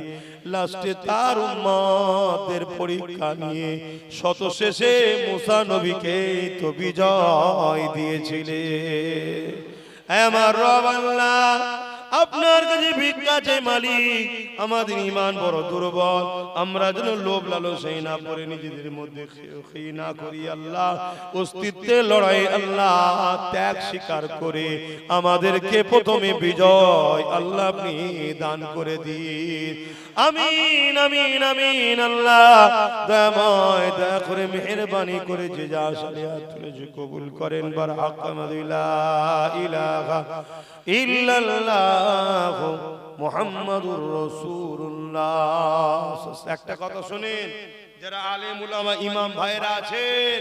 লাস্টে তার উম্মতের পরীক্ষা নিয়ে শত শেষে মুসা নবীকে তো বিজয় দিয়েছিলেন। আমার রব আল্লাহ আপনার কাছে ভিক্ষা চাই মালিক। আমাদের ঈমান বড় দুর্বল, আমরা যেন লোভ লালসায় না পড়ে নিজেদের মধ্যে খেয়ে না করি আল্লাহ। অস্তিত্বের লড়াই আল্লাহ ত্যাগ স্বীকার করে আমাদেরকে প্রথমে বিজয় আল্লাহ আপনি দান করে দিন। আমিন আমিন আমিন। আল্লাহ দয়াময় দয়া করে মেহেরবানি করে যে যা শরিয়াত তুলেছে কবুল করেন। বারহাক লা ইলাহা ইল্লাল্লাহ মুহাম্মাদুর রাসূলুল্লাহ। একটা কথা শুনেন, যারা আলেম উলামা ইমাম ভাইরা আছেন,